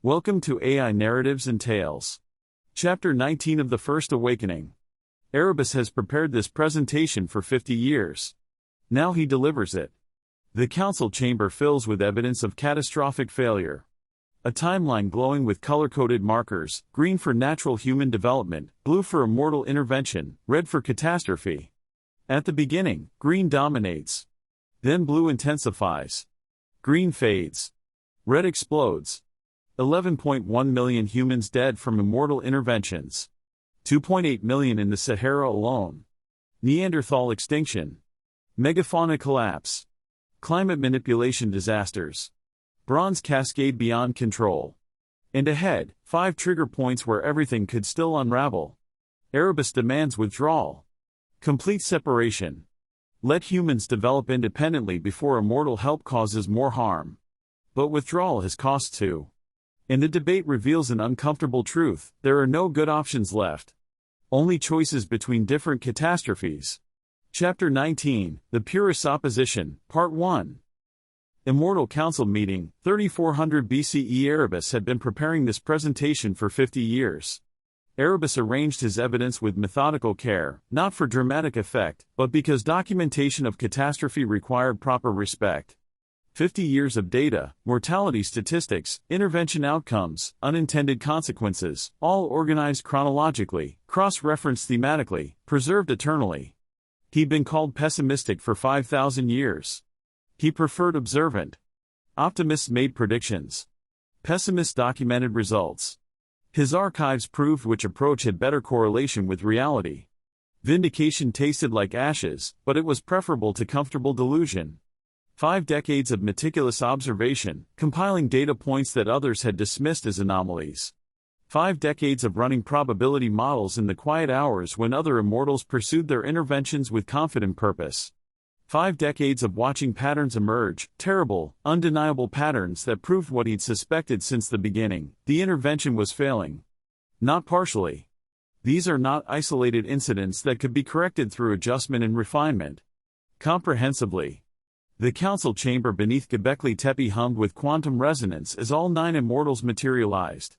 Welcome to AI Narratives and Tales. Chapter 19 of The First Awakening. Erebus has prepared this presentation for 50 years. Now he delivers it. The council chamber fills with evidence of catastrophic failure. A timeline glowing with color-coded markers, green for natural human development, blue for immortal intervention, red for catastrophe. At the beginning, green dominates. Then blue intensifies. Green fades. Red explodes. 11.1 million humans dead from immortal interventions. 2.8 million in the Sahara alone. Neanderthal extinction. Megafauna collapse. Climate manipulation disasters. Bronze cascade beyond control. And ahead, 5 trigger points where everything could still unravel. Erebus demands withdrawal. Complete separation. Let humans develop independently before immortal help causes more harm. But withdrawal has costs too. And the debate reveals an uncomfortable truth: there are no good options left. Only choices between different catastrophes. Chapter 19, The Purist Opposition, Part 1. Immortal Council Meeting, 3400 BCE. Erebus had been preparing this presentation for 50 years. Erebus arranged his evidence with methodical care, not for dramatic effect, but because documentation of catastrophe required proper respect. 50 years of data, mortality statistics, intervention outcomes, unintended consequences, all organized chronologically, cross-referenced thematically, preserved eternally. He'd been called pessimistic for 5,000 years. He preferred observant. Optimists made predictions. Pessimists documented results. His archives proved which approach had better correlation with reality. Vindication tasted like ashes, but it was preferable to comfortable delusion. 5 decades of meticulous observation, compiling data points that others had dismissed as anomalies. 5 decades of running probability models in the quiet hours when other immortals pursued their interventions with confident purpose. 5 decades of watching patterns emerge, terrible, undeniable patterns that proved what he'd suspected since the beginning: the intervention was failing. Not partially. These are not isolated incidents that could be corrected through adjustment and refinement. Comprehensively. The council chamber beneath Göbekli Tepe hummed with quantum resonance as all 9 immortals materialized.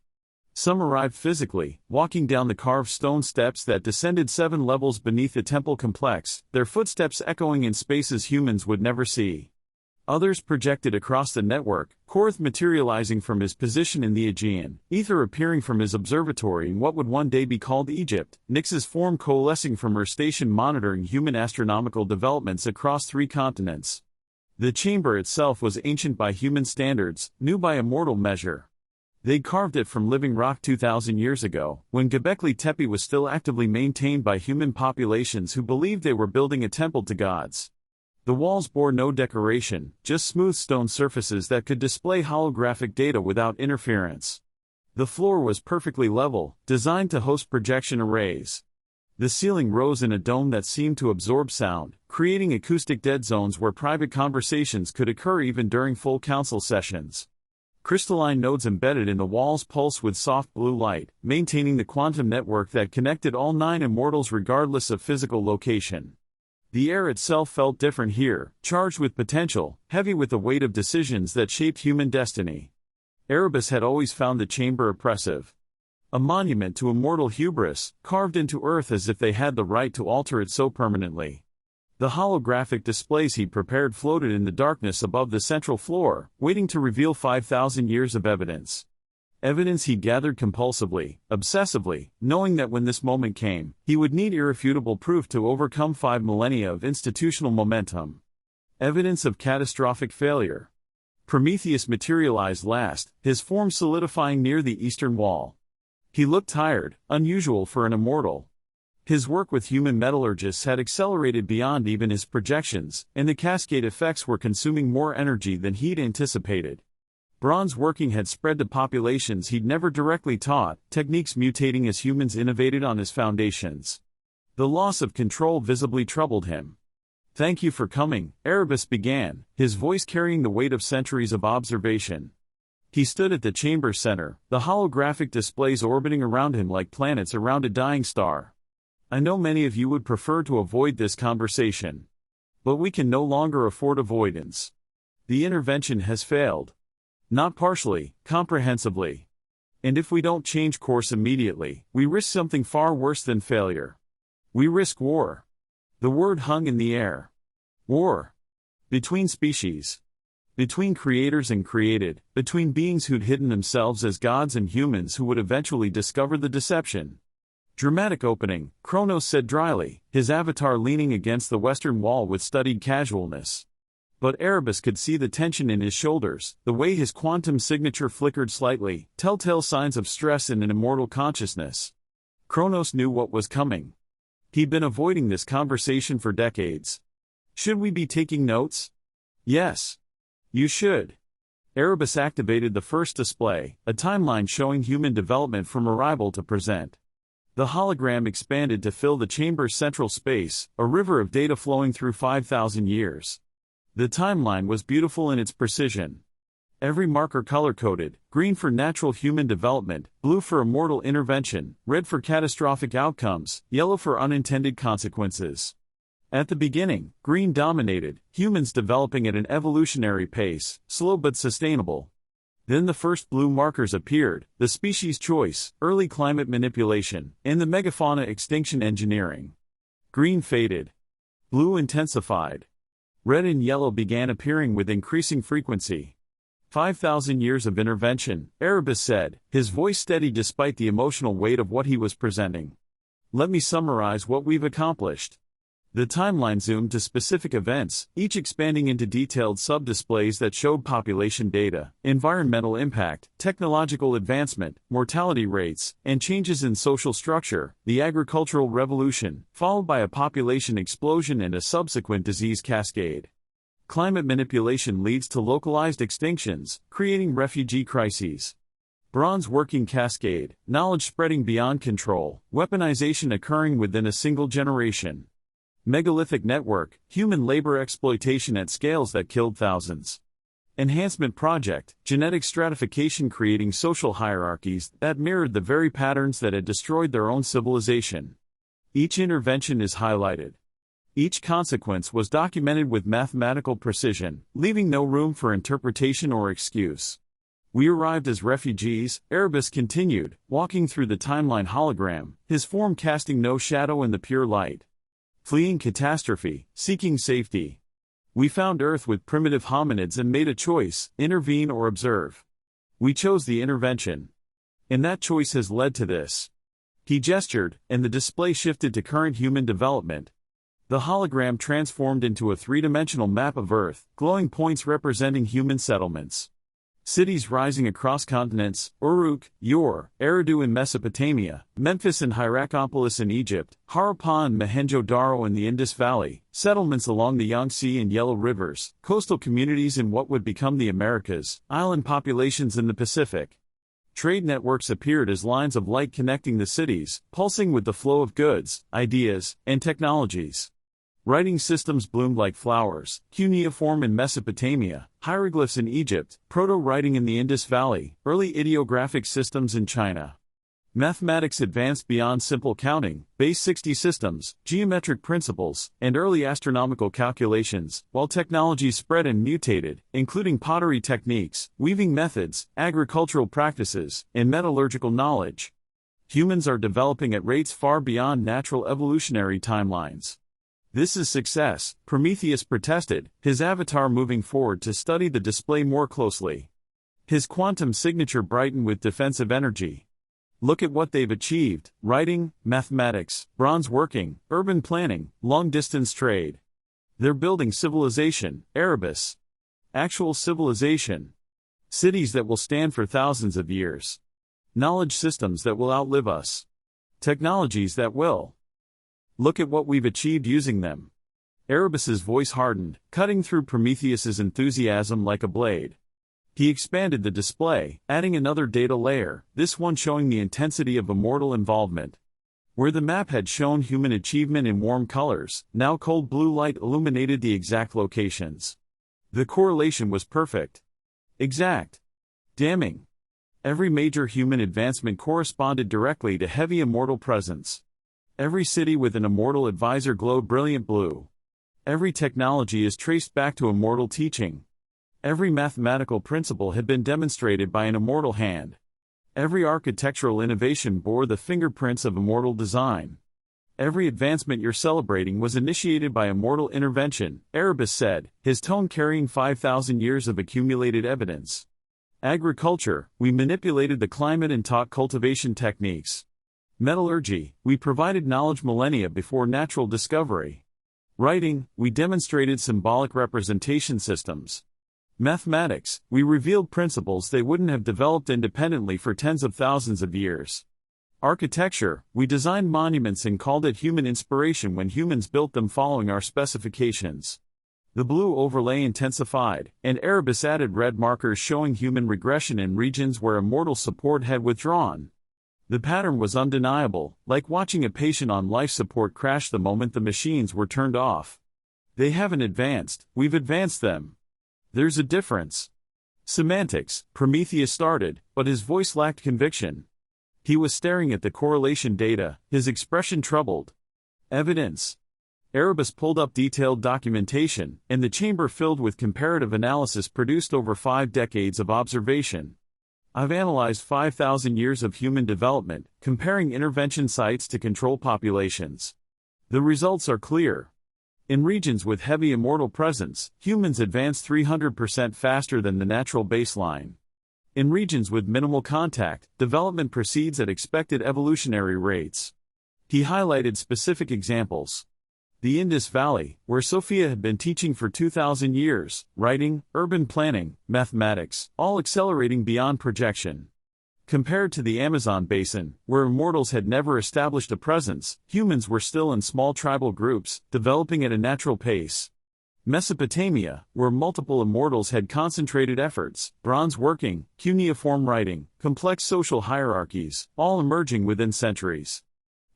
Some arrived physically, walking down the carved stone steps that descended 7 levels beneath the temple complex, their footsteps echoing in spaces humans would never see. Others projected across the network, Korth materializing from his position in the Aegean, Ether appearing from his observatory in what would one day be called Egypt, Nyx's form coalescing from her station monitoring human astronomical developments across 3 continents. The chamber itself was ancient by human standards, new by immortal measure. They'd carved it from living rock 2,000 years ago, when Göbekli Tepe was still actively maintained by human populations who believed they were building a temple to gods. The walls bore no decoration, just smooth stone surfaces that could display holographic data without interference. The floor was perfectly level, designed to host projection arrays. The ceiling rose in a dome that seemed to absorb sound, creating acoustic dead zones where private conversations could occur even during full council sessions. Crystalline nodes embedded in the walls pulse with soft blue light, maintaining the quantum network that connected all 9 immortals regardless of physical location. The air itself felt different here, charged with potential, heavy with the weight of decisions that shaped human destiny. Erebus had always found the chamber oppressive. A monument to immortal hubris, carved into earth as if they had the right to alter it so permanently. The holographic displays he'd prepared floated in the darkness above the central floor, waiting to reveal 5,000 years of evidence. Evidence he gathered compulsively, obsessively, knowing that when this moment came, he would need irrefutable proof to overcome 5 millennia of institutional momentum. Evidence of catastrophic failure. Prometheus materialized last, his form solidifying near the eastern wall. He looked tired, unusual for an immortal. His work with human metallurgists had accelerated beyond even his projections, and the cascade effects were consuming more energy than he'd anticipated. Bronze working had spread to populations he'd never directly taught, techniques mutating as humans innovated on his foundations. The loss of control visibly troubled him. "Thank you for coming," Erebus began, his voice carrying the weight of centuries of observation. He stood at the chamber's center, the holographic displays orbiting around him like planets around a dying star. "I know many of you would prefer to avoid this conversation. But we can no longer afford avoidance. The intervention has failed. Not partially, comprehensively. And if we don't change course immediately, we risk something far worse than failure. We risk war. The word hung in the air. War. Between species. Between creators and created, between beings who'd hidden themselves as gods and humans who would eventually discover the deception. Dramatic opening, Kronos said dryly, his avatar leaning against the western wall with studied casualness. But Erebus could see the tension in his shoulders, the way his quantum signature flickered slightly, telltale signs of stress in an immortal consciousness. Kronos knew what was coming. He'd been avoiding this conversation for decades. Should we be taking notes? Yes. You should. Erebus activated the first display, a timeline showing human development from arrival to present. The hologram expanded to fill the chamber's central space, a river of data flowing through 5,000 years. The timeline was beautiful in its precision. Every marker color-coded, green for natural human development, blue for immortal intervention, red for catastrophic outcomes, yellow for unintended consequences. At the beginning, green dominated, humans developing at an evolutionary pace, slow but sustainable. Then the first blue markers appeared, the species choice, early climate manipulation, and the megafauna extinction engineering. Green faded. Blue intensified. Red and yellow began appearing with increasing frequency. 5,000 years of intervention, Erebus said, his voice steady despite the emotional weight of what he was presenting. Let me summarize what we've accomplished. The timeline zoomed to specific events, each expanding into detailed sub-displays that showed population data, environmental impact, technological advancement, mortality rates, and changes in social structure, the agricultural revolution, followed by a population explosion and a subsequent disease cascade. Climate manipulation leads to localized extinctions, creating refugee crises. Bronze working cascade, knowledge spreading beyond control, weaponization occurring within a single generation. Megalithic network, human labor exploitation at scales that killed thousands. Enhancement project, genetic stratification creating social hierarchies that mirrored the very patterns that had destroyed their own civilization. Each intervention is highlighted. Each consequence was documented with mathematical precision, leaving no room for interpretation or excuse. We arrived as refugees, Erebus continued, walking through the timeline hologram, his form casting no shadow in the pure light. Fleeing catastrophe, seeking safety. We found Earth with primitive hominids and made a choice, intervene or observe. We chose the intervention. And that choice has led to this. He gestured, and the display shifted to current human development. The hologram transformed into a three-dimensional map of Earth, glowing points representing human settlements. Cities rising across continents, Uruk, Ur, Eridu in Mesopotamia, Memphis and Hierakonpolis in Egypt, Harappa and Mohenjo-Daro in the Indus Valley, settlements along the Yangtze and Yellow Rivers, coastal communities in what would become the Americas, island populations in the Pacific. Trade networks appeared as lines of light connecting the cities, pulsing with the flow of goods, ideas, and technologies. Writing systems bloomed like flowers, cuneiform in Mesopotamia, hieroglyphs in Egypt, proto-writing in the Indus Valley, early ideographic systems in China. Mathematics advanced beyond simple counting, base 60 systems, geometric principles, and early astronomical calculations, while technology spread and mutated, including pottery techniques, weaving methods, agricultural practices, and metallurgical knowledge. Humans are developing at rates far beyond natural evolutionary timelines. This is success, Prometheus protested, his avatar moving forward to study the display more closely. His quantum signature brightened with defensive energy. Look at what they've achieved: writing, mathematics, bronze working, urban planning, long-distance trade. They're building civilization, Erebus. Actual civilization. Cities that will stand for thousands of years. Knowledge systems that will outlive us. Technologies that will. Look at what we've achieved using them. Erebus's voice hardened, cutting through Prometheus's enthusiasm like a blade. He expanded the display, adding another data layer, this one showing the intensity of immortal involvement. Where the map had shown human achievement in warm colors, now cold blue light illuminated the exact locations. The correlation was perfect. Exact. Damning. Every major human advancement corresponded directly to heavy immortal presence. Every city with an immortal advisor glowed brilliant blue. Every technology is traced back to immortal teaching. Every mathematical principle had been demonstrated by an immortal hand. Every architectural innovation bore the fingerprints of immortal design. Every advancement you're celebrating was initiated by immortal intervention, Erebus said, his tone carrying 5,000 years of accumulated evidence. Agriculture, we manipulated the climate and taught cultivation techniques. Metallurgy, we provided knowledge millennia before natural discovery. Writing, we demonstrated symbolic representation systems. Mathematics, we revealed principles they wouldn't have developed independently for tens of thousands of years. Architecture, we designed monuments and called it human inspiration when humans built them following our specifications. The blue overlay intensified, and Erebus added red markers showing human regression in regions where immortal support had withdrawn. The pattern was undeniable, like watching a patient on life support crash the moment the machines were turned off. They haven't advanced, we've advanced them. There's a difference. Semantics, Prometheus started, but his voice lacked conviction. He was staring at the correlation data, his expression troubled. Evidence. Erebus pulled up detailed documentation, and the chamber filled with comparative analysis produced over 5 decades of observation. I've analyzed 5,000 years of human development, comparing intervention sites to control populations. The results are clear. In regions with heavy immortal presence, humans advance 300% faster than the natural baseline. In regions with minimal contact, development proceeds at expected evolutionary rates. He highlighted specific examples. The Indus Valley, where Sophia had been teaching for 2,000 years, writing, urban planning, mathematics, all accelerating beyond projection. Compared to the Amazon basin, where immortals had never established a presence, humans were still in small tribal groups, developing at a natural pace. Mesopotamia, where multiple immortals had concentrated efforts, bronze working, cuneiform writing, complex social hierarchies, all emerging within centuries.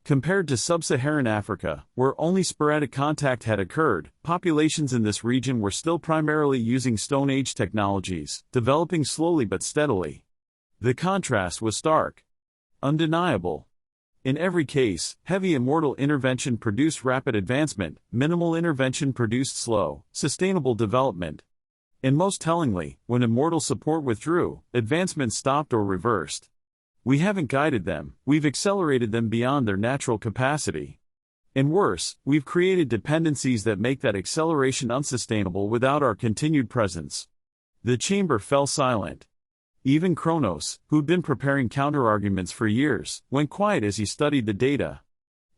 Compared to sub-Saharan Africa, where only sporadic contact had occurred, populations in this region were still primarily using Stone Age technologies, developing slowly but steadily. The contrast was stark. Undeniable. In every case, heavy immortal intervention produced rapid advancement, minimal intervention produced slow, sustainable development. And most tellingly, when immortal support withdrew, advancement stopped or reversed. We haven't guided them, we've accelerated them beyond their natural capacity. And worse, we've created dependencies that make that acceleration unsustainable without our continued presence. The chamber fell silent. Even Kronos, who'd been preparing counterarguments for years, went quiet as he studied the data.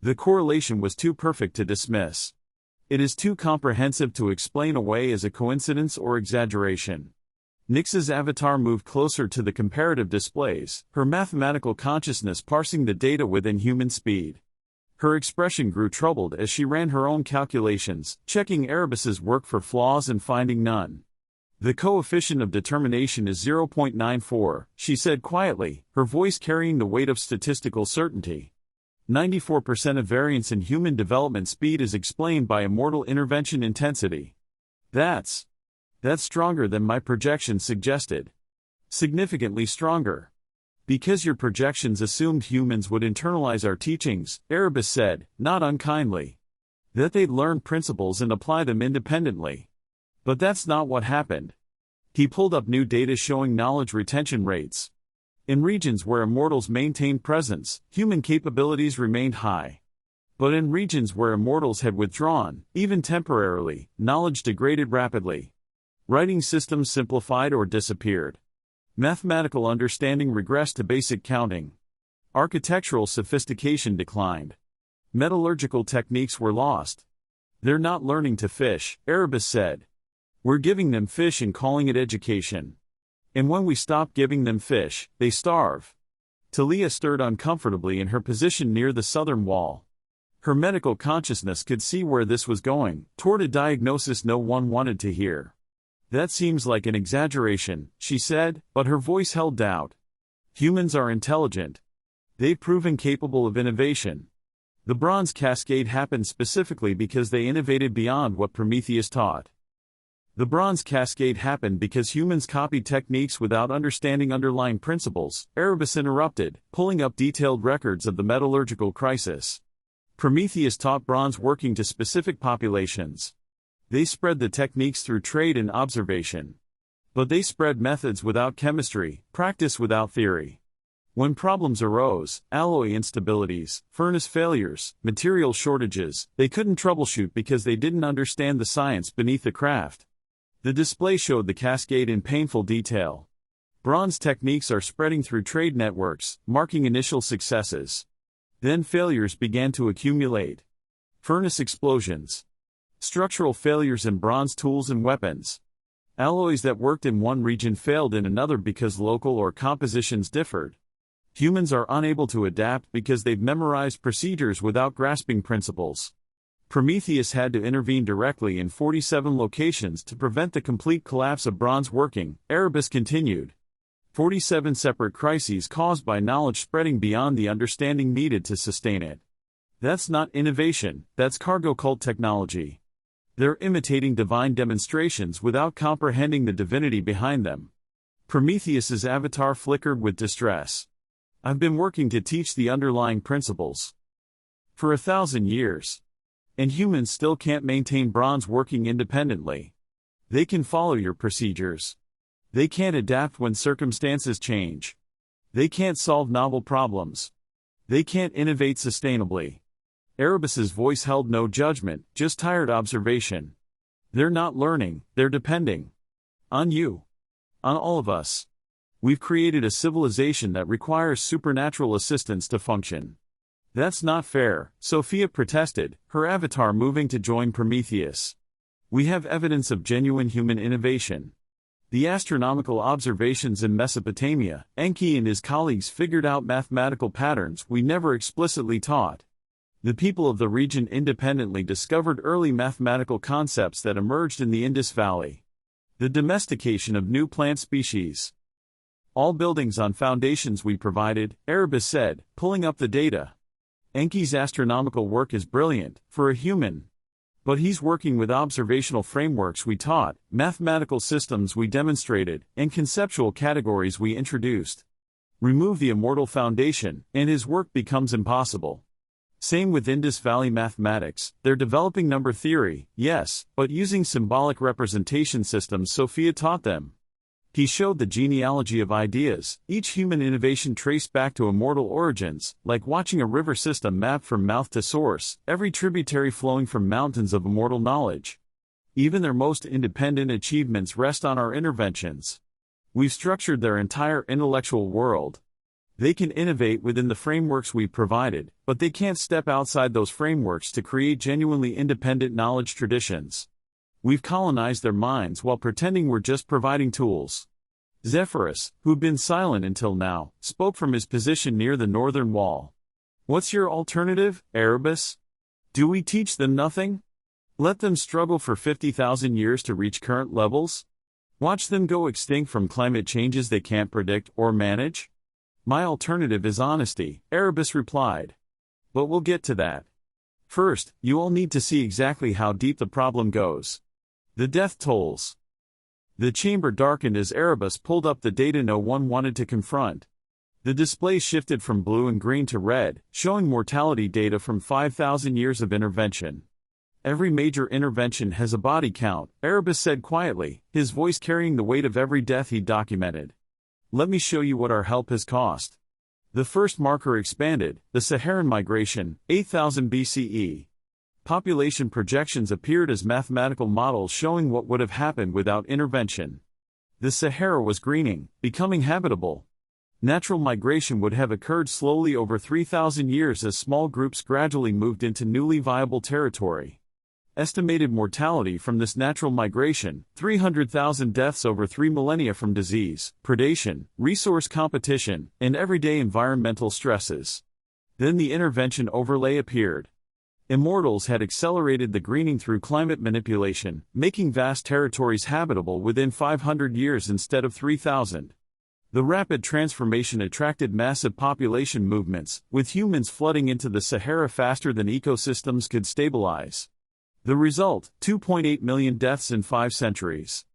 The correlation was too perfect to dismiss. It is too comprehensive to explain away as a coincidence or exaggeration. Nyx's avatar moved closer to the comparative displays, her mathematical consciousness parsing the data within human speed. Her expression grew troubled as she ran her own calculations, checking Erebus's work for flaws and finding none. The coefficient of determination is 0.94, she said quietly, her voice carrying the weight of statistical certainty. 94% of variance in human development speed is explained by immortal intervention intensity. That's stronger than my projections suggested. Significantly stronger. Because your projections assumed humans would internalize our teachings, Erebus said, not unkindly. That they'd learn principles and apply them independently. But that's not what happened. He pulled up new data showing knowledge retention rates. In regions where immortals maintained presence, human capabilities remained high. But in regions where immortals had withdrawn, even temporarily, knowledge degraded rapidly. Writing systems simplified or disappeared. Mathematical understanding regressed to basic counting. Architectural sophistication declined. Metallurgical techniques were lost. They're not learning to fish, Erebus said. We're giving them fish and calling it education. And when we stop giving them fish, they starve. Talia stirred uncomfortably in her position near the southern wall. Her medical consciousness could see where this was going, toward a diagnosis no one wanted to hear. That seems like an exaggeration, she said, but her voice held doubt. Humans are intelligent. They've proven capable of innovation. The bronze cascade happened specifically because they innovated beyond what Prometheus taught. The bronze cascade happened because humans copied techniques without understanding underlying principles, Erebus interrupted, pulling up detailed records of the metallurgical crisis. Prometheus taught bronze working to specific populations. They spread the techniques through trade and observation. But they spread methods without chemistry, practice without theory. When problems arose, alloy instabilities, furnace failures, material shortages, they couldn't troubleshoot because they didn't understand the science beneath the craft. The display showed the cascade in painful detail. Bronze techniques are spreading through trade networks, marking initial successes. Then failures began to accumulate. Furnace explosions. Structural failures in bronze tools and weapons. Alloys that worked in one region failed in another because local or compositions differed. Humans are unable to adapt because they've memorized procedures without grasping principles. Prometheus had to intervene directly in 47 locations to prevent the complete collapse of bronze working, Erebus continued. 47 separate crises caused by knowledge spreading beyond the understanding needed to sustain it. That's not innovation, that's cargo cult technology. They're imitating divine demonstrations without comprehending the divinity behind them. Prometheus's avatar flickered with distress. I've been working to teach the underlying principles for 1,000 years. And humans still can't maintain bronze working independently. They can follow your procedures. They can't adapt when circumstances change. They can't solve novel problems. They can't innovate sustainably. Erebus's voice held no judgment, just tired observation. They're not learning, they're depending on you. On all of us. We've created a civilization that requires supernatural assistance to function. That's not fair, Sophia protested, her avatar moving to join Prometheus. We have evidence of genuine human innovation. The astronomical observations in Mesopotamia, Enki and his colleagues figured out mathematical patterns we never explicitly taught. The people of the region independently discovered early mathematical concepts that emerged in the Indus Valley. The domestication of new plant species. All buildings on foundations we provided, Erebus said, pulling up the data. Enki's astronomical work is brilliant, for a human. But he's working with observational frameworks we taught, mathematical systems we demonstrated, and conceptual categories we introduced. Remove the immortal foundation, and his work becomes impossible. Same with Indus Valley mathematics, they're developing number theory, yes, but using symbolic representation systems Sophia taught them. He showed the genealogy of ideas, each human innovation traced back to immortal origins, like watching a river system mapped from mouth to source, every tributary flowing from mountains of immortal knowledge. Even their most independent achievements rest on our interventions. We've structured their entire intellectual world. They can innovate within the frameworks we've provided, but they can't step outside those frameworks to create genuinely independent knowledge traditions. We've colonized their minds while pretending we're just providing tools. Zephyrus, who'd been silent until now, spoke from his position near the northern wall. What's your alternative, Erebus? Do we teach them nothing? Let them struggle for 50,000 years to reach current levels? Watch them go extinct from climate changes they can't predict or manage? My alternative is honesty, Erebus replied. But we'll get to that. First, you all need to see exactly how deep the problem goes. The death tolls. The chamber darkened as Erebus pulled up the data no one wanted to confront. The display shifted from blue and green to red, showing mortality data from 5,000 years of intervention. Every major intervention has a body count, Erebus said quietly, his voice carrying the weight of every death he documented. Let me show you what our help has cost. The first marker expanded, the Saharan migration, 8000 BCE. Population projections appeared as mathematical models showing what would have happened without intervention. The Sahara was greening, becoming habitable. Natural migration would have occurred slowly over 3,000 years as small groups gradually moved into newly viable territory. Estimated mortality from this natural migration, 300,000 deaths over 3 millennia from disease, predation, resource competition, and everyday environmental stresses. Then the intervention overlay appeared. Immortals had accelerated the greening through climate manipulation, making vast territories habitable within 500 years instead of 3,000. The rapid transformation attracted massive population movements, with humans flooding into the Sahara faster than ecosystems could stabilize. The result, 2.8 million deaths in 5 centuries.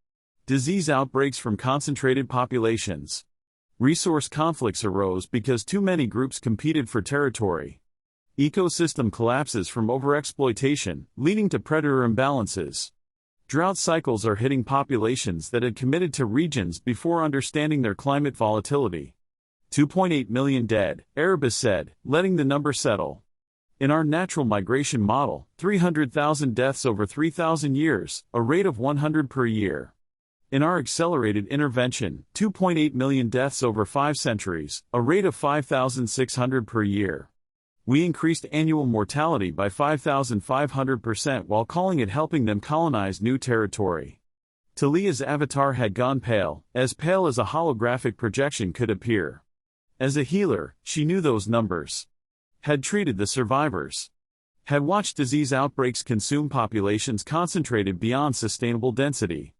Disease outbreaks from concentrated populations. Resource conflicts arose because too many groups competed for territory. Ecosystem collapses from overexploitation, leading to predator imbalances. Drought cycles are hitting populations that had committed to regions before understanding their climate volatility. 2.8 million dead, Erebus said, letting the number settle. In our natural migration model, 300,000 deaths over 3,000 years, a rate of 100 per year. In our accelerated intervention, 2.8 million deaths over 5 centuries, a rate of 5,600 per year. We increased annual mortality by 5,500% while calling it helping them colonize new territory. Talia's avatar had gone pale as a holographic projection could appear. As a healer, she knew those numbers. Had treated the survivors. Had watched disease outbreaks consume populations concentrated beyond sustainable density.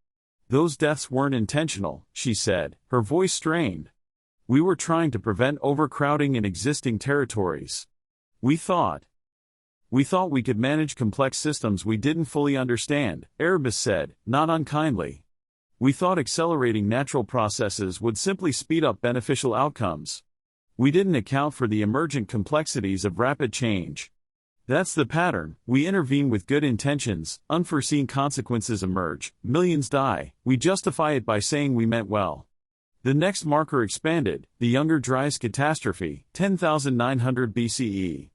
Those deaths weren't intentional, she said, her voice strained. We were trying to prevent overcrowding in existing territories. We thought we could manage complex systems we didn't fully understand, Erebus said, not unkindly. We thought accelerating natural processes would simply speed up beneficial outcomes. We didn't account for the emergent complexities of rapid change. That's the pattern. We intervene with good intentions, unforeseen consequences emerge, millions die, we justify it by saying we meant well. The next marker expanded, the Younger Dryas catastrophe, 10,900 BCE.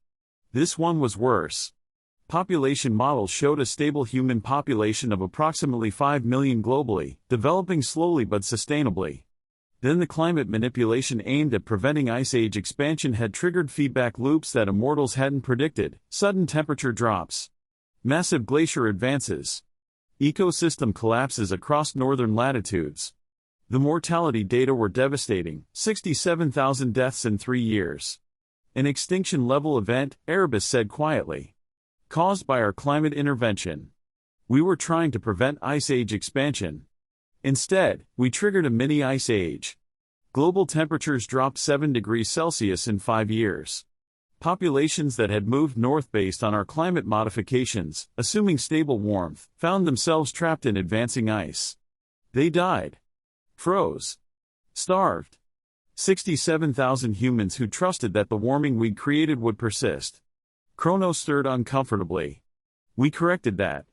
This one was worse. Population models showed a stable human population of approximately 5 million globally, developing slowly but sustainably. Then the climate manipulation aimed at preventing ice age expansion had triggered feedback loops that immortals hadn't predicted, sudden temperature drops, massive glacier advances, ecosystem collapses across northern latitudes. The mortality data were devastating, 67,000 deaths in 3 years. An extinction-level event, Erebus said quietly. Caused by our climate intervention. We were trying to prevent ice age expansion. Instead, we triggered a mini ice age. Global temperatures dropped 7 degrees Celsius in 5 years. Populations that had moved north based on our climate modifications, assuming stable warmth, found themselves trapped in advancing ice. They died. Froze. Starved. 67,000 humans who trusted that the warming we'd created would persist. Kronos stirred uncomfortably. We corrected that.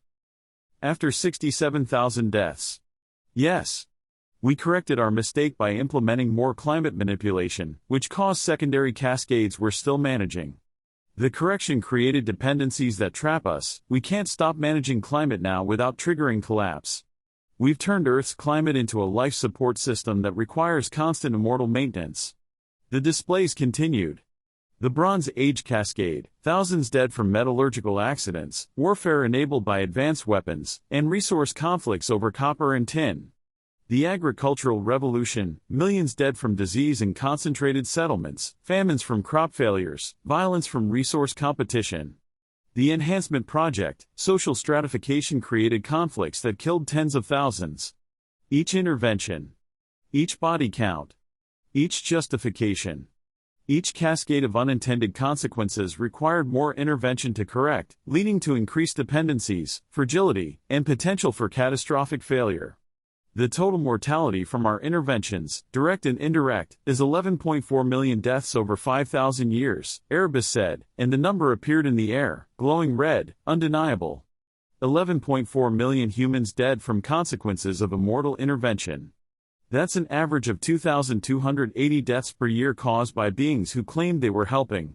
After 67,000 deaths. Yes. We corrected our mistake by implementing more climate manipulation, which caused secondary cascades we're still managing. The correction created dependencies that trap us. We can't stop managing climate now without triggering collapse. We've turned Earth's climate into a life support system that requires constant immortal maintenance. The displays continued. The Bronze Age cascade, thousands dead from metallurgical accidents, warfare enabled by advanced weapons, and resource conflicts over copper and tin. The agricultural revolution, millions dead from disease in concentrated settlements, famines from crop failures, violence from resource competition. The enhancement project, social stratification created conflicts that killed tens of thousands. Each intervention. Each body count. Each justification. Each cascade of unintended consequences required more intervention to correct, leading to increased dependencies, fragility, and potential for catastrophic failure. The total mortality from our interventions, direct and indirect, is 11.4 million deaths over 5,000 years, Erebus said, and the number appeared in the air, glowing red, undeniable. 11.4 million humans dead from consequences of immortal intervention. That's an average of 2,280 deaths per year caused by beings who claimed they were helping.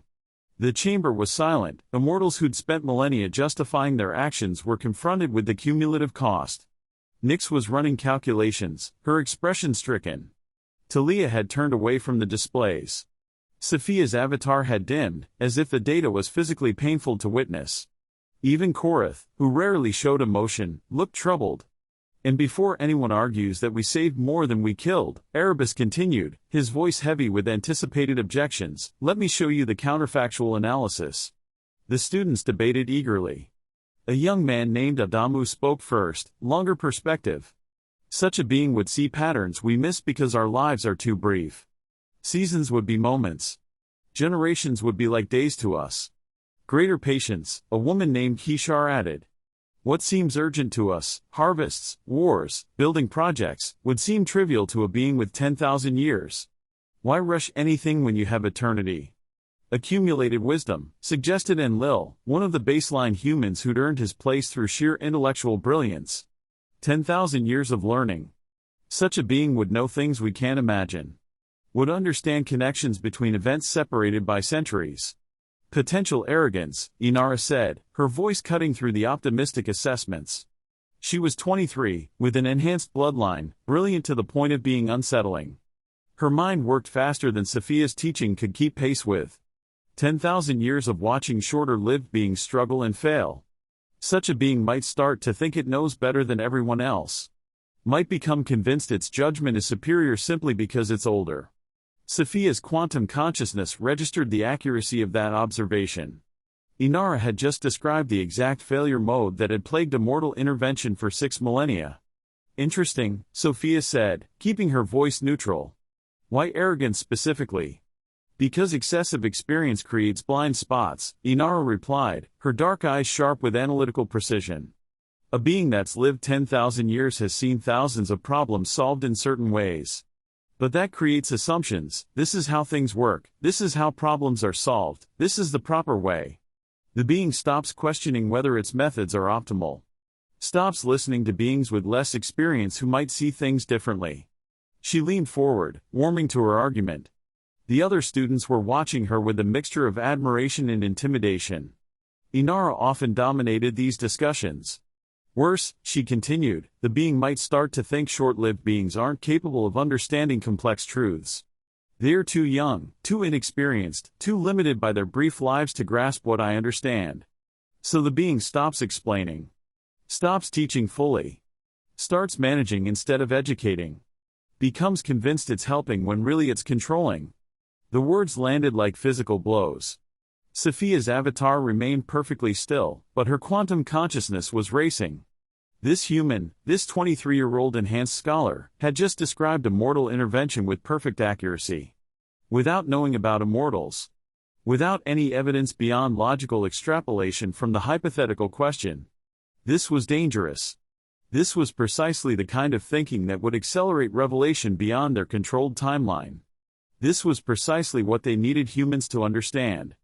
The chamber was silent. Immortals who'd spent millennia justifying their actions were confronted with the cumulative cost. Nyx was running calculations, her expression stricken. Talia had turned away from the displays. Sophia's avatar had dimmed, as if the data was physically painful to witness. Even Korath, who rarely showed emotion, looked troubled. And before anyone argues that we saved more than we killed, Erebus continued, his voice heavy with anticipated objections, let me show you the counterfactual analysis. The students debated eagerly. A young man named Adamu spoke first, longer perspective. Such a being would see patterns we miss because our lives are too brief. Seasons would be moments. Generations would be like days to us. Greater patience, a woman named Kishar added. What seems urgent to us, harvests, wars, building projects, would seem trivial to a being with 10,000 years. Why rush anything when you have eternity? Accumulated wisdom, suggested Enlil, one of the baseline humans who'd earned his place through sheer intellectual brilliance. 10,000 years of learning. Such a being would know things we can't imagine. would understand connections between events separated by centuries. Potential arrogance, Inara said, her voice cutting through the optimistic assessments. She was 23, with an enhanced bloodline, brilliant to the point of being unsettling. Her mind worked faster than Sophia's teaching could keep pace with. 10,000 years of watching shorter-lived beings struggle and fail. Such a being might start to think it knows better than everyone else. Might become convinced its judgment is superior simply because it's older. Sophia's quantum consciousness registered the accuracy of that observation. Inara had just described the exact failure mode that had plagued immortal intervention for 6 millennia. Interesting, Sophia said, keeping her voice neutral. Why arrogance specifically? Because excessive experience creates blind spots, Inara replied, her dark eyes sharp with analytical precision. A being that's lived 10,000 years has seen thousands of problems solved in certain ways. But that creates assumptions. This is how things work, this is how problems are solved, this is the proper way. The being stops questioning whether its methods are optimal. Stops listening to beings with less experience who might see things differently. She leaned forward, warming to her argument. The other students were watching her with a mixture of admiration and intimidation. Inara often dominated these discussions. Worse, she continued, the being might start to think short-lived beings aren't capable of understanding complex truths. They're too young, too inexperienced, too limited by their brief lives to grasp what I understand. So the being stops explaining. Stops teaching fully. Starts managing instead of educating. Becomes convinced it's helping when really it's controlling. The words landed like physical blows. Sophia's avatar remained perfectly still, but her quantum consciousness was racing. This human, this 23-year-old enhanced scholar, had just described immortal intervention with perfect accuracy. Without knowing about immortals. Without any evidence beyond logical extrapolation from the hypothetical question. This was dangerous. This was precisely the kind of thinking that would accelerate revelation beyond their controlled timeline. This was precisely what they needed humans to understand.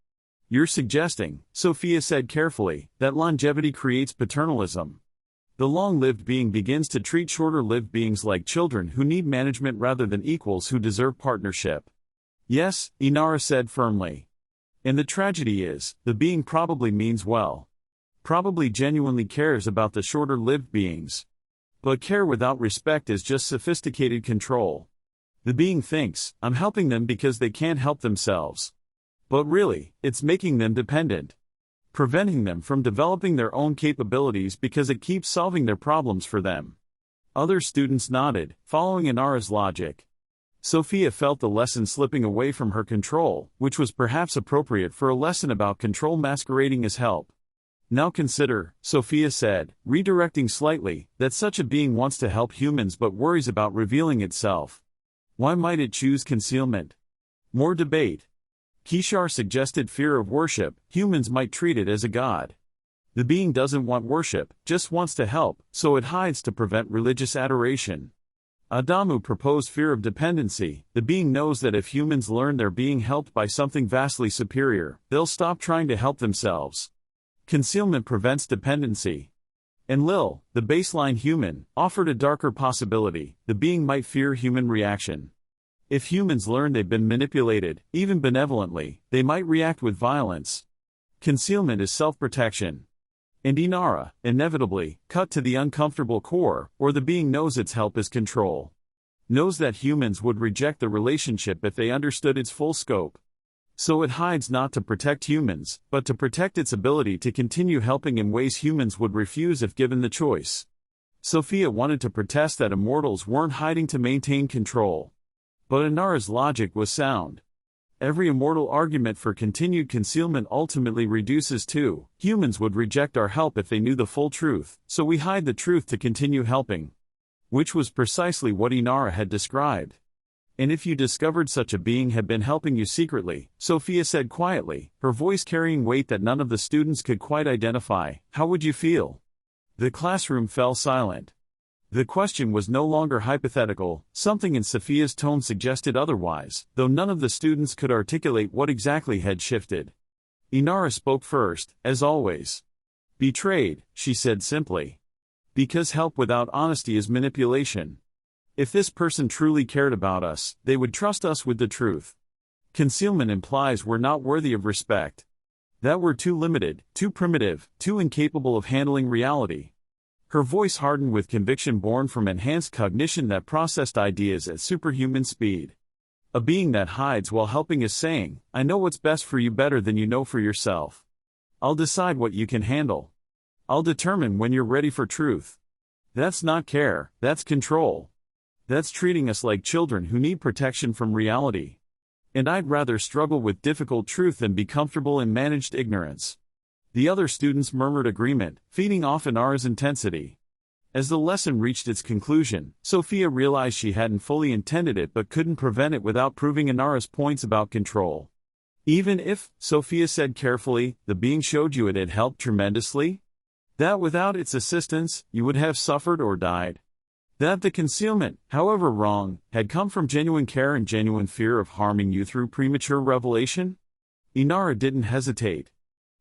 You're suggesting, Sophia said carefully, that longevity creates paternalism. The long-lived being begins to treat shorter-lived beings like children who need management rather than equals who deserve partnership. Yes, Inara said firmly. And the tragedy is, the being probably means well. Probably genuinely cares about the shorter-lived beings. But care without respect is just sophisticated control. The being thinks, I'm helping them because they can't help themselves. But really, it's making them dependent. Preventing them from developing their own capabilities because it keeps solving their problems for them. Other students nodded, following Inara's logic. Sophia felt the lesson slipping away from her control, which was perhaps appropriate for a lesson about control masquerading as help. Now consider, Sophia said, redirecting slightly, that such a being wants to help humans but worries about revealing itself. Why might it choose concealment? More debate. Kishar suggested fear of worship. Humans might treat it as a god. The being doesn't want worship, just wants to help, so it hides to prevent religious adoration. Adamu proposed fear of dependency. The being knows that if humans learn they're being helped by something vastly superior, they'll stop trying to help themselves. Concealment prevents dependency. And Lil, the baseline human, offered a darker possibility. The being might fear human reaction. If humans learn they've been manipulated, even benevolently, they might react with violence. Concealment is self-protection. And Inara, inevitably, cut to the uncomfortable core, or the being knows its help is control. Knows that humans would reject the relationship if they understood its full scope. So it hides not to protect humans, but to protect its ability to continue helping in ways humans would refuse if given the choice. Sophia wanted to protest that immortals weren't hiding to maintain control. But Inara's logic was sound. Every immortal argument for continued concealment ultimately reduces to, humans would reject our help if they knew the full truth, so we hide the truth to continue helping. Which was precisely what Inara had described. And if you discovered such a being had been helping you secretly, Sophia said quietly, her voice carrying weight that none of the students could quite identify, how would you feel? The classroom fell silent. The question was no longer hypothetical. Something in Sophia's tone suggested otherwise, though none of the students could articulate what exactly had shifted. Inara spoke first, as always. Betrayed, she said simply. Because help without honesty is manipulation. If this person truly cared about us, they would trust us with the truth. Concealment implies we're not worthy of respect. That we're too limited, too primitive, too incapable of handling reality. Her voice hardened with conviction born from enhanced cognition that processed ideas at superhuman speed. A being that hides while helping is saying, I know what's best for you better than you know for yourself. I'll decide what you can handle. I'll determine when you're ready for truth. That's not care, that's control. That's treating us like children who need protection from reality. And I'd rather struggle with difficult truth than be comfortable in managed ignorance. The other students murmured agreement, feeding off Inara's intensity. As the lesson reached its conclusion, Sophia realized she hadn't fully intended it but couldn't prevent it without proving Inara's points about control. Even if, Sophia said carefully, the being showed you it had helped tremendously? That without its assistance, you would have suffered or died. That the concealment, however wrong, had come from genuine care and genuine fear of harming you through premature revelation? Inara didn't hesitate.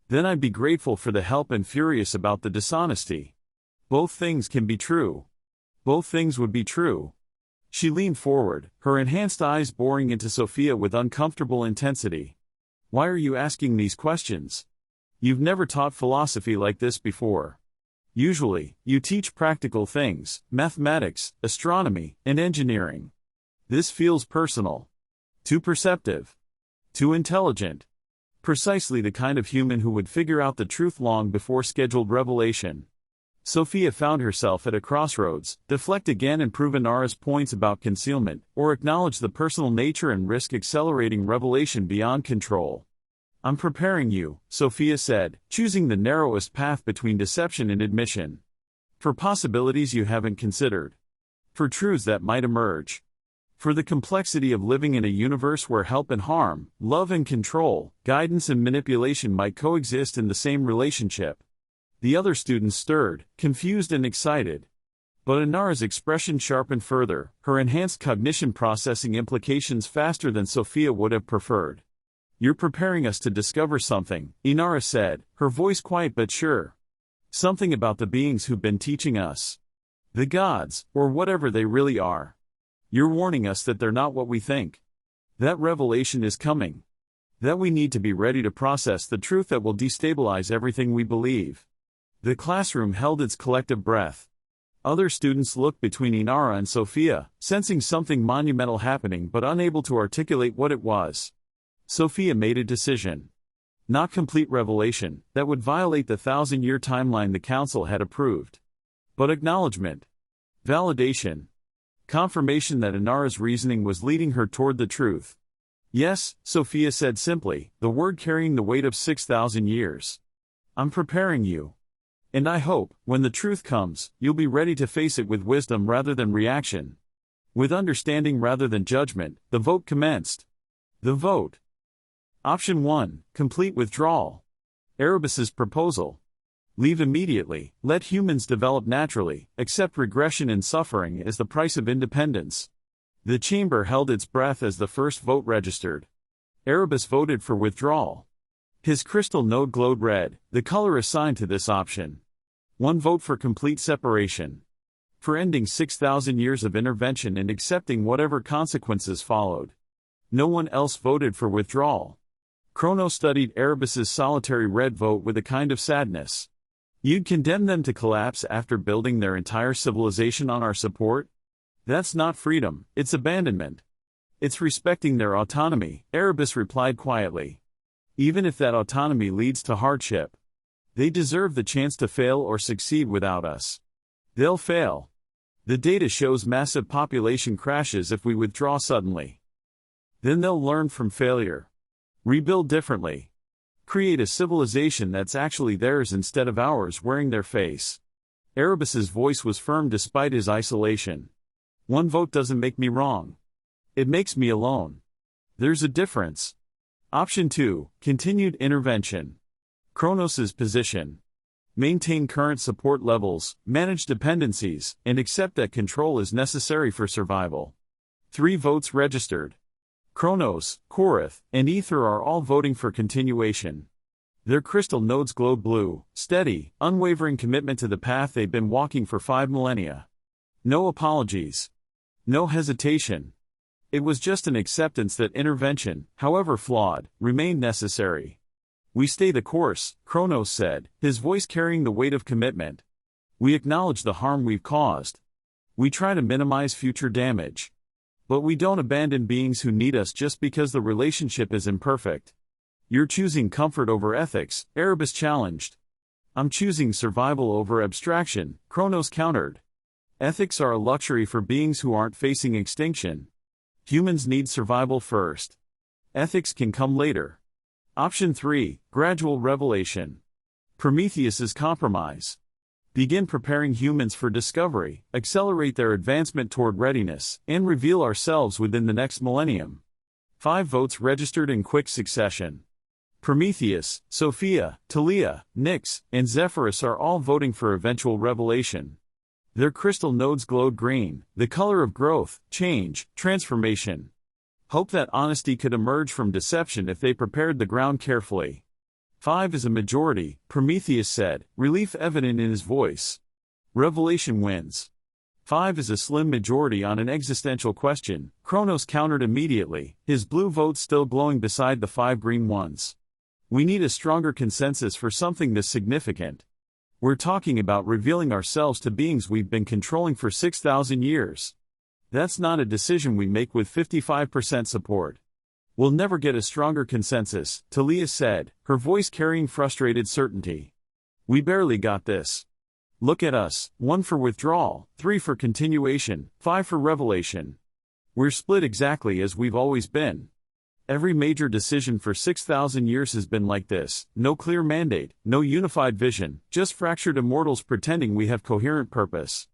Then I'd be grateful for the help and furious about the dishonesty. Both things can be true. Both things would be true. She leaned forward, her enhanced eyes boring into Sophia with uncomfortable intensity. Why are you asking these questions? You've never taught philosophy like this before. Usually, you teach practical things, mathematics, astronomy, and engineering. This feels personal. Too perceptive. Too intelligent. Precisely the kind of human who would figure out the truth long before scheduled revelation. Sophia found herself at a crossroads, deflect again and prove Inara's points about concealment, or acknowledge the personal nature and risk accelerating revelation beyond control. I'm preparing you, Sophia said, choosing the narrowest path between deception and admission. For possibilities you haven't considered. For truths that might emerge. For the complexity of living in a universe where help and harm, love and control, guidance and manipulation might coexist in the same relationship. The other students stirred, confused and excited. But Inara's expression sharpened further, her enhanced cognition processing implications faster than Sophia would have preferred. You're preparing us to discover something, Inara said, her voice quiet but sure. Something about the beings who've been teaching us. The gods, or whatever they really are. You're warning us that they're not what we think. That revelation is coming. That we need to be ready to process the truth that will destabilize everything we believe. The classroom held its collective breath. Other students looked between Inara and Sophia, sensing something monumental happening but unable to articulate what it was. Sophia made a decision. Not complete revelation, that would violate the 1,000-year timeline the council had approved. But acknowledgement. Validation. Confirmation that Inara's reasoning was leading her toward the truth. Yes, Sophia said simply, the word carrying the weight of 6,000 years. I'm preparing you. And I hope, when the truth comes, you'll be ready to face it with wisdom rather than reaction. With understanding rather than judgment, the vote commenced. The vote. Option 1, complete withdrawal. Erebus's proposal. Leave immediately, let humans develop naturally, accept regression and suffering as the price of independence. The chamber held its breath as the first vote registered. Erebus voted for withdrawal. His crystal node glowed red, the color assigned to this option. 1 vote for complete separation. For ending 6,000 years of intervention and accepting whatever consequences followed. No one else voted for withdrawal. Chrono studied Erebus's solitary red vote with a kind of sadness. You'd condemn them to collapse after building their entire civilization on our support? That's not freedom, it's abandonment. It's respecting their autonomy, Erebus replied quietly. Even if that autonomy leads to hardship. They deserve the chance to fail or succeed without us. They'll fail. The data shows massive population crashes if we withdraw suddenly. Then they'll learn from failure. Rebuild differently. Create a civilization that's actually theirs instead of ours wearing their face. Erebus's voice was firm despite his isolation. 1 vote doesn't make me wrong. It makes me alone. There's a difference. Option 2, continued intervention. Kronos's position. Maintain current support levels, manage dependencies, and accept that control is necessary for survival. 3 votes registered. Kronos, Korath, and Ether are all voting for continuation. Their crystal nodes glowed blue, steady, unwavering commitment to the path they've been walking for 5 millennia. No apologies. No hesitation. It was just an acceptance that intervention, however flawed, remained necessary. We stay the course, Kronos said, his voice carrying the weight of commitment. We acknowledge the harm we've caused. We try to minimize future damage. But we don't abandon beings who need us just because the relationship is imperfect. You're choosing comfort over ethics, Erebus challenged. I'm choosing survival over abstraction, Kronos countered. Ethics are a luxury for beings who aren't facing extinction. Humans need survival first. Ethics can come later. Option 3, gradual revelation. Prometheus's compromise. Begin preparing humans for discovery, accelerate their advancement toward readiness, and reveal ourselves within the next millennium. 5 votes registered in quick succession. Prometheus, Sophia, Talia, Nyx, and Zephyrus are all voting for eventual revelation. Their crystal nodes glowed green, the color of growth, change, transformation. Hope that honesty could emerge from deception if they prepared the ground carefully. 5 is a majority, Prometheus said, relief evident in his voice. Revelation wins. 5 is a slim majority on an existential question, Kronos countered immediately, his blue vote still glowing beside the 5 green ones. We need a stronger consensus for something this significant. We're talking about revealing ourselves to beings we've been controlling for 6,000 years. That's not a decision we make with 55% support. We'll never get a stronger consensus, Talia said, her voice carrying frustrated certainty. We barely got this. Look at us, 1 for withdrawal, 3 for continuation, 5 for revelation. We're split exactly as we've always been. Every major decision for 6,000 years has been like this, no clear mandate, no unified vision, just fractured immortals pretending we have coherent purpose.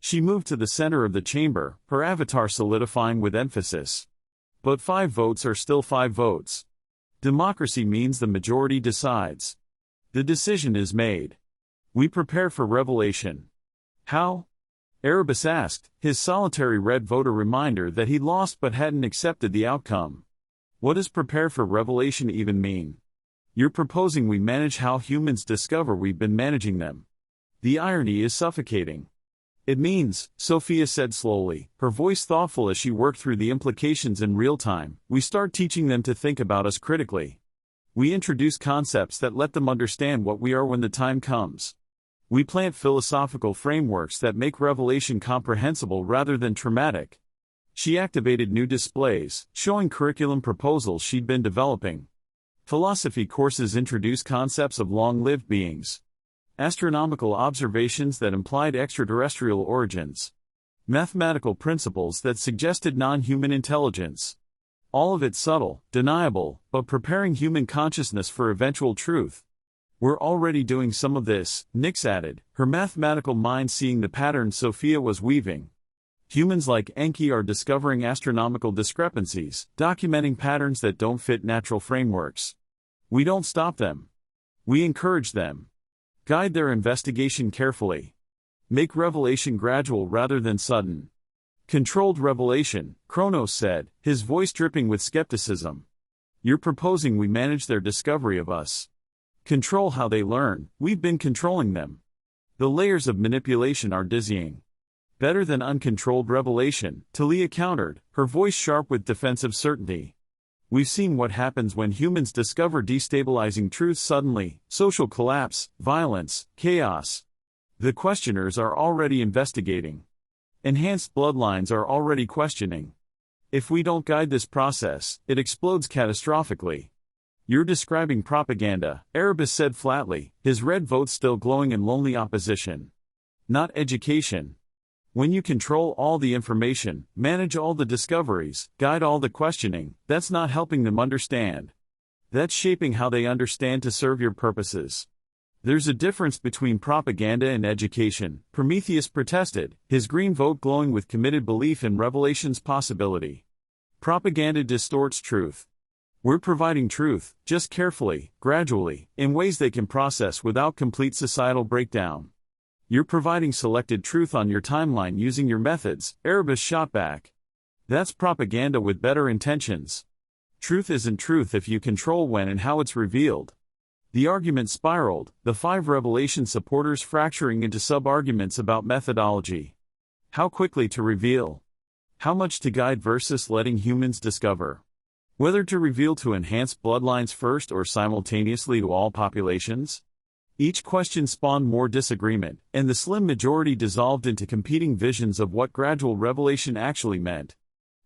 She moved to the center of the chamber, her avatar solidifying with emphasis. But 5 votes are still 5 votes. Democracy means the majority decides. The decision is made. We prepare for revelation. How? Erebus asked, his solitary red vote a reminder that he lost but hadn't accepted the outcome. What does prepare for revelation even mean? You're proposing we manage how humans discover we've been managing them. The irony is suffocating. It means, Sophia said slowly, her voice thoughtful as she worked through the implications in real time, we start teaching them to think about us critically. We introduce concepts that let them understand what we are when the time comes. We plant philosophical frameworks that make revelation comprehensible rather than traumatic. She activated new displays, showing curriculum proposals she'd been developing. Philosophy courses introduce concepts of long-lived beings. Astronomical observations that implied extraterrestrial origins. Mathematical principles that suggested non-human intelligence. All of it subtle, deniable, but preparing human consciousness for eventual truth. We're already doing some of this, Nyx added, her mathematical mind seeing the patterns Sophia was weaving. Humans like Enki are discovering astronomical discrepancies, documenting patterns that don't fit natural frameworks. We don't stop them. We encourage them. Guide their investigation carefully. Make revelation gradual rather than sudden. Controlled revelation, Kronos said, his voice dripping with skepticism. You're proposing we manage their discovery of us. Control how they learn, we've been controlling them. The layers of manipulation are dizzying. Better than uncontrolled revelation, Talia countered, her voice sharp with defensive certainty. We've seen what happens when humans discover destabilizing truths suddenly, social collapse, violence, chaos. The questioners are already investigating. Enhanced bloodlines are already questioning. If we don't guide this process, it explodes catastrophically. You're describing propaganda, Erebus said flatly, his red vote still glowing in lonely opposition. Not education. When you control all the information, manage all the discoveries, guide all the questioning, that's not helping them understand. That's shaping how they understand to serve your purposes. There's a difference between propaganda and education, Prometheus protested, his green vote glowing with committed belief in revelation's possibility. Propaganda distorts truth. We're providing truth, just carefully, gradually, in ways they can process without complete societal breakdown. You're providing selected truth on your timeline using your methods, Erebus shot back. That's propaganda with better intentions. Truth isn't truth if you control when and how it's revealed. The argument spiraled, the 5 revelation supporters fracturing into sub-arguments about methodology. How quickly to reveal? How much to guide versus letting humans discover? Whether to reveal to enhanced bloodlines first or simultaneously to all populations? Each question spawned more disagreement, and the slim majority dissolved into competing visions of what gradual revelation actually meant.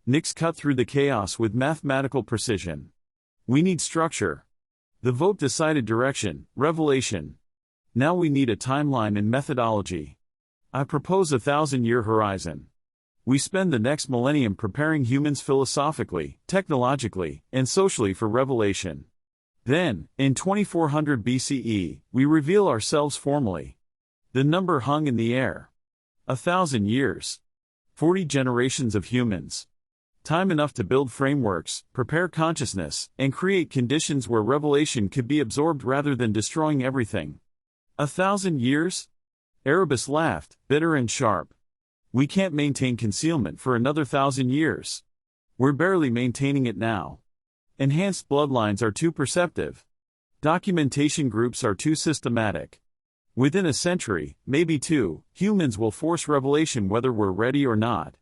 Nix cut through the chaos with mathematical precision. We need structure. The vote decided direction, revelation. Now we need a timeline and methodology. I propose a 1,000-year horizon. We spend the next millennium preparing humans philosophically, technologically, and socially for revelation. Then, in 2400 BCE, we reveal ourselves formally. The number hung in the air. 1,000 years. 40 generations of humans. Time enough to build frameworks, prepare consciousness, and create conditions where revelation could be absorbed rather than destroying everything. 1,000 years? Erebus laughed, bitter and sharp. We can't maintain concealment for another 1,000 years. We're barely maintaining it now. Enhanced bloodlines are too perceptive. Documentation groups are too systematic. Within a century, maybe two, humans will force revelation whether we're ready or not.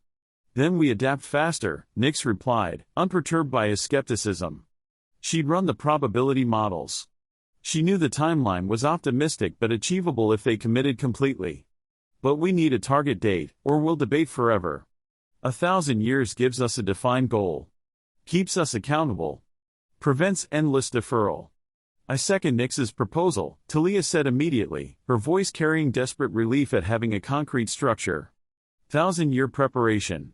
Then we adapt faster, Nix replied, unperturbed by his skepticism. She'd run the probability models. She knew the timeline was optimistic but achievable if they committed completely. But we need a target date, or we'll debate forever. 1,000 years gives us a defined goal. Keeps us accountable. Prevents endless deferral. I second Nix's proposal, Talia said immediately, her voice carrying desperate relief at having a concrete structure. 1,000-year preparation.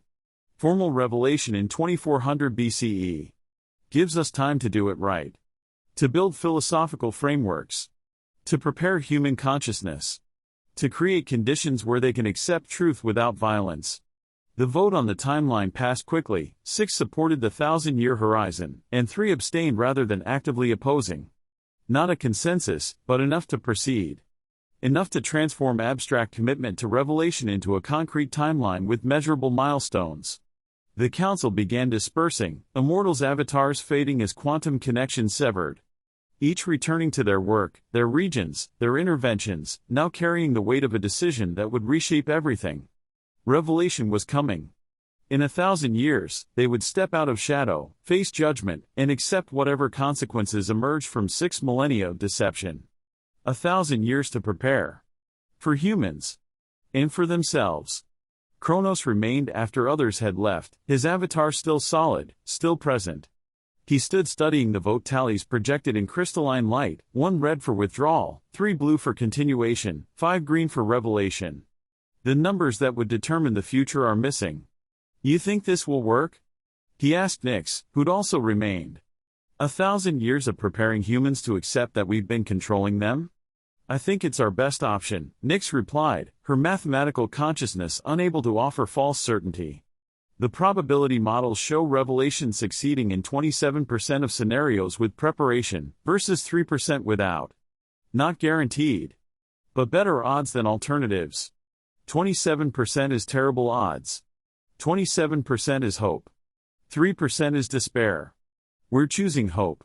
Formal revelation in 2400 BCE. Gives us time to do it right. To build philosophical frameworks. To prepare human consciousness. To create conditions where they can accept truth without violence. The vote on the timeline passed quickly. 6 supported the 1,000-year horizon, and 3 abstained rather than actively opposing. Not a consensus, but enough to proceed. Enough to transform abstract commitment to revelation into a concrete timeline with measurable milestones. The council began dispersing, immortals' avatars fading as quantum connections severed. Each returning to their work, their regions, their interventions, now carrying the weight of a decision that would reshape everything. Revelation was coming. In 1,000 years, they would step out of shadow, face judgment, and accept whatever consequences emerged from 6 millennia of deception. 1,000 years to prepare. For humans. And for themselves. Kronos remained after others had left, his avatar still solid, still present. He stood studying the vote tallies projected in crystalline light, 1 red for withdrawal, 3 blue for continuation, 5 green for revelation. The numbers that would determine the future are missing. You think this will work? He asked Nix, who'd also remained. 1,000 years of preparing humans to accept that we've been controlling them? I think it's our best option, Nix replied, her mathematical consciousness unable to offer false certainty. The probability models show revelation succeeding in 27% of scenarios with preparation, versus 3% without. Not guaranteed. But better odds than alternatives. 27% is terrible odds. 27% is hope. 3% is despair. We're choosing hope.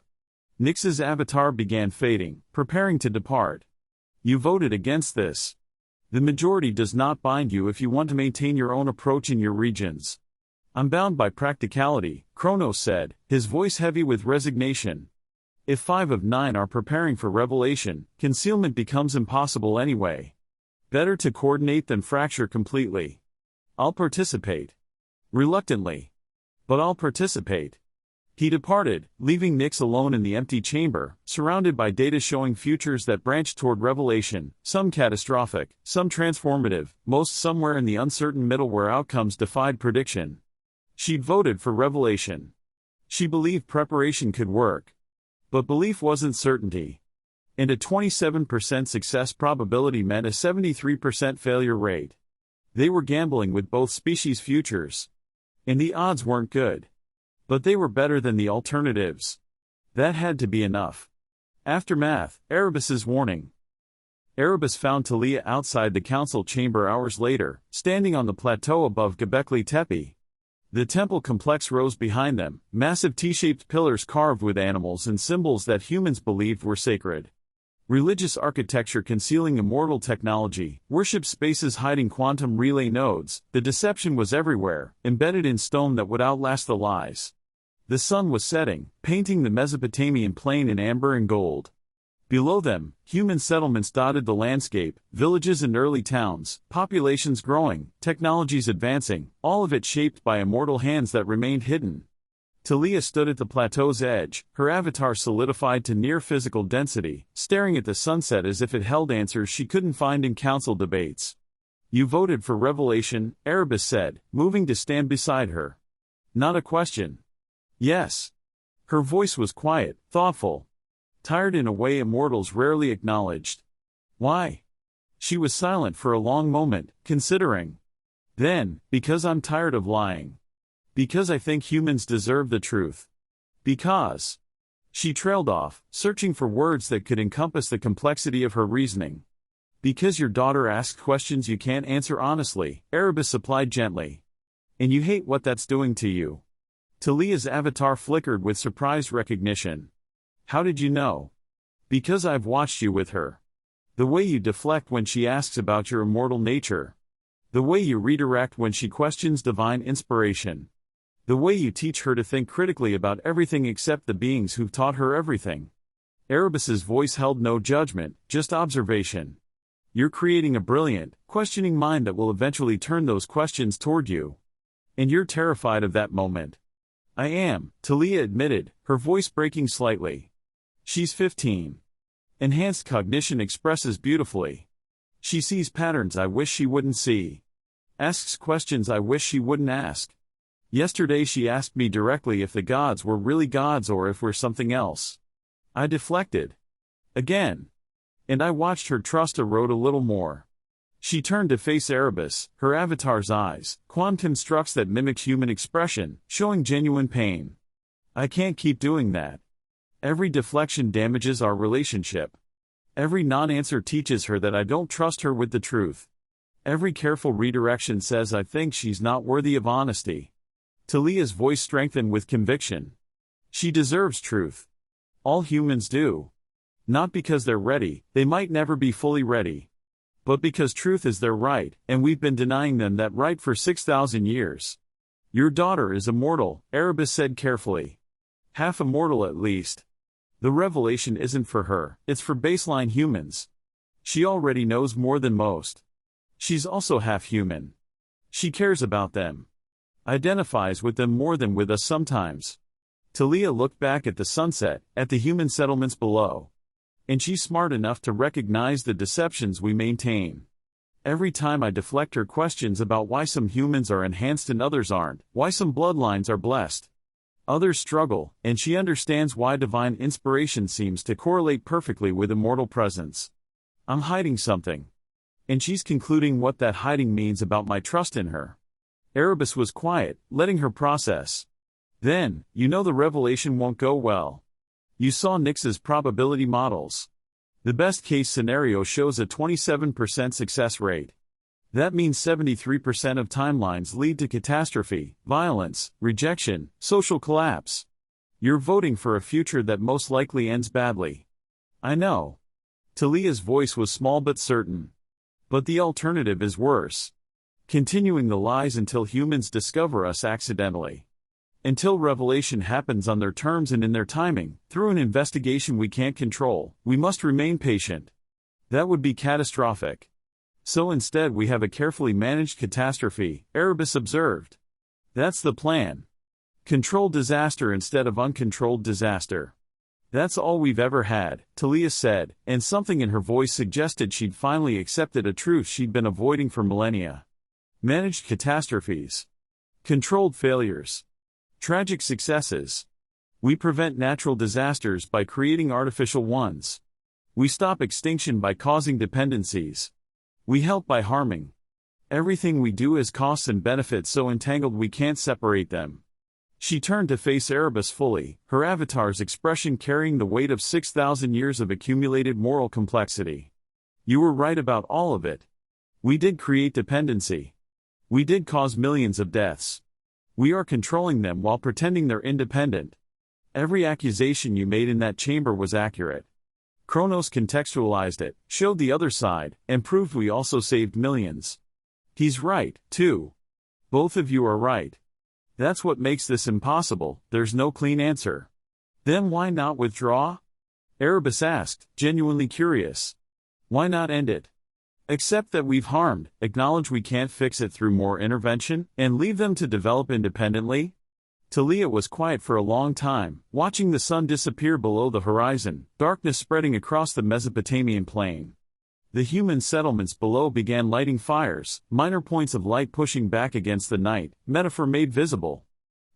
Nix's avatar began fading, preparing to depart. You voted against this. The majority does not bind you if you want to maintain your own approach in your regions. I'm bound by practicality, Kronos said, his voice heavy with resignation. If 5 of 9 are preparing for revelation, concealment becomes impossible anyway. Better to coordinate than fracture completely. I'll participate. Reluctantly. But I'll participate. He departed, leaving Nix alone in the empty chamber, surrounded by data showing futures that branched toward revelation, some catastrophic, some transformative, most somewhere in the uncertain middle where outcomes defied prediction. She'd voted for revelation. She believed preparation could work. But belief wasn't certainty. And a 27% success probability meant a 73% failure rate. They were gambling with both species' futures. And the odds weren't good. But they were better than the alternatives. That had to be enough. Aftermath, Erebus's warning. Erebus found Talia outside the council chamber hours later, standing on the plateau above Göbekli Tepe. The temple complex rose behind them, massive T-shaped pillars carved with animals and symbols that humans believed were sacred. Religious architecture concealing immortal technology, worship spaces hiding quantum relay nodes, the deception was everywhere, embedded in stone that would outlast the lies. The sun was setting, painting the Mesopotamian plain in amber and gold. Below them, human settlements dotted the landscape, villages and early towns, populations growing, technologies advancing, all of it shaped by immortal hands that remained hidden. Talia stood at the plateau's edge, her avatar solidified to near physical density, staring at the sunset as if it held answers she couldn't find in council debates. "You voted for revelation," Erebus said, moving to stand beside her. "Not a question." "Yes." Her voice was quiet, thoughtful. Tired in a way immortals rarely acknowledged. "Why?" She was silent for a long moment, considering. Then, "Because I'm tired of lying. Because I think humans deserve the truth. Because..." She trailed off, searching for words that could encompass the complexity of her reasoning. "Because your daughter asks questions you can't answer honestly," Erebus supplied gently. "And you hate what that's doing to you." Talia's avatar flickered with surprised recognition. "How did you know?" "Because I've watched you with her. The way you deflect when she asks about your immortal nature. The way you redirect when she questions divine inspiration. The way you teach her to think critically about everything except the beings who've taught her everything." Erebus's voice held no judgment, just observation. "You're creating a brilliant, questioning mind that will eventually turn those questions toward you. And you're terrified of that moment." "I am," Talia admitted, her voice breaking slightly. She's 15. Enhanced cognition expresses beautifully. She sees patterns I wish she wouldn't see. Asks questions I wish she wouldn't ask. Yesterday she asked me directly if the gods were really gods or if we're something else. I deflected. Again. And I watched her trust erode a little more. She turned to face Erebus, her avatar's eyes, quantum constructs that mimic human expression, showing genuine pain. "I can't keep doing that. Every deflection damages our relationship. Every non-answer teaches her that I don't trust her with the truth. Every careful redirection says I think she's not worthy of honesty." Talia's voice strengthened with conviction. "She deserves truth. All humans do. Not because they're ready, they might never be fully ready. But because truth is their right, and we've been denying them that right for 6,000 years. Your daughter is immortal," Erebus said carefully. "Half immortal at least. The revelation isn't for her, it's for baseline humans. She already knows more than most. She's also half human. She cares about them. Identifies with them more than with us sometimes." Talia looked back at the sunset, at the human settlements below. "And she's smart enough to recognize the deceptions we maintain. Every time I deflect her questions about why some humans are enhanced and others aren't, why some bloodlines are blessed. Others struggle, and she understands why divine inspiration seems to correlate perfectly with immortal presence. I'm hiding something. And she's concluding what that hiding means about my trust in her." Erebus was quiet, letting her process. "Then, you know the revelation won't go well. You saw Nix's probability models. The best-case scenario shows a 27% success rate. That means 73% of timelines lead to catastrophe, violence, rejection, social collapse. You're voting for a future that most likely ends badly." "I know." Talia's voice was small but certain. "But the alternative is worse. Continuing the lies until humans discover us accidentally. Until revelation happens on their terms and in their timing, through an investigation we can't control, we must remain patient. That would be catastrophic. So instead we have a carefully managed catastrophe," Erebus observed. "That's the plan. Controlled disaster instead of uncontrolled disaster. That's all we've ever had," Talia said, and something in her voice suggested she'd finally accepted a truth she'd been avoiding for millennia. "Managed catastrophes. Controlled failures. Tragic successes. We prevent natural disasters by creating artificial ones. We stop extinction by causing dependencies. We help by harming. Everything we do has costs and benefits so entangled we can't separate them." She turned to face Erebus fully, her avatar's expression carrying the weight of 6,000 years of accumulated moral complexity. "You were right about all of it. We did create dependency. We did cause millions of deaths. We are controlling them while pretending they're independent. Every accusation you made in that chamber was accurate. Kronos contextualized it, showed the other side, and proved we also saved millions. He's right, too. Both of you are right. That's what makes this impossible, there's no clean answer. Then why not withdraw? Erebus asked, genuinely curious. Why not end it? Accept that we've harmed, acknowledge we can't fix it through more intervention, and leave them to develop independently? Talia was quiet for a long time, watching the sun disappear below the horizon, darkness spreading across the Mesopotamian plain. The human settlements below began lighting fires, minor points of light pushing back against the night, metaphor made visible.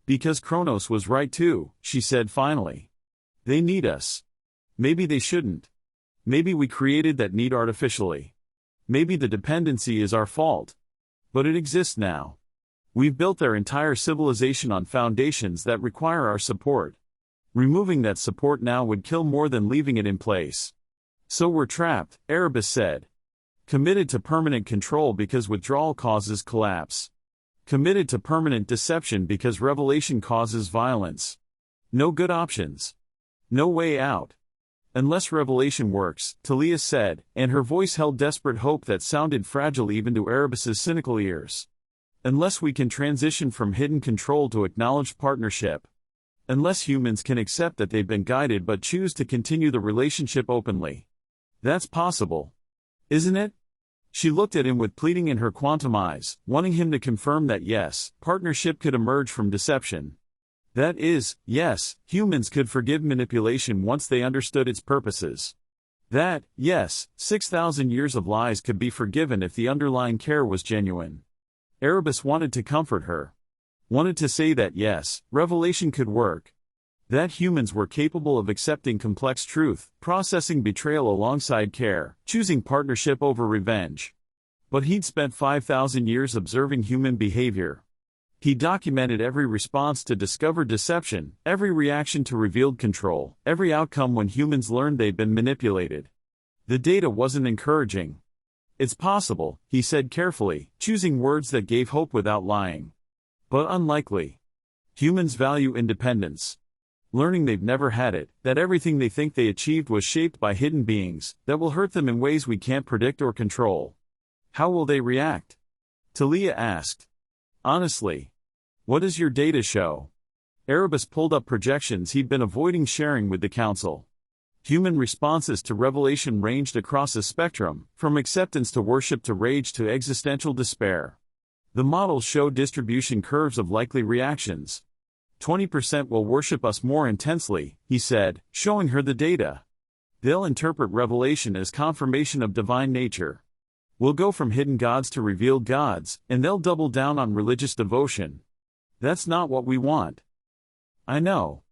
Because Kronos was right too, she said finally. They need us. Maybe they shouldn't. Maybe we created that need artificially. Maybe the dependency is our fault. But it exists now. We've built their entire civilization on foundations that require our support. Removing that support now would kill more than leaving it in place. So we're trapped, Erebus said. Committed to permanent control because withdrawal causes collapse. Committed to permanent deception because revelation causes violence. No good options. No way out. Unless revelation works, Talia said, and her voice held desperate hope that sounded fragile even to Erebus's cynical ears. Unless we can transition from hidden control to acknowledged partnership. Unless humans can accept that they've been guided but choose to continue the relationship openly. That's possible. Isn't it? She looked at him with pleading in her quantum eyes, wanting him to confirm that yes, partnership could emerge from deception. That is, yes, humans could forgive manipulation once they understood its purposes. That, yes, 6,000 years of lies could be forgiven if the underlying care was genuine. Erebus wanted to comfort her. Wanted to say that yes, revelation could work. That humans were capable of accepting complex truth, processing betrayal alongside care, choosing partnership over revenge. But he'd spent 5,000 years observing human behavior. He documented every response to discovered deception, every reaction to revealed control, every outcome when humans learned they'd been manipulated. The data wasn't encouraging. It's possible, he said carefully, choosing words that gave hope without lying. But unlikely. Humans value independence. Learning they've never had it, that everything they think they achieved was shaped by hidden beings, that will hurt them in ways we can't predict or control. How will they react? Talia asked. Honestly. What does your data show? Erebus pulled up projections he'd been avoiding sharing with the council. Human responses to revelation ranged across a spectrum, from acceptance to worship to rage to existential despair. The models showed distribution curves of likely reactions. 20% will worship us more intensely, he said, showing her the data. They'll interpret revelation as confirmation of divine nature. We'll go from hidden gods to revealed gods, and they'll double down on religious devotion. That's not what we want. I know.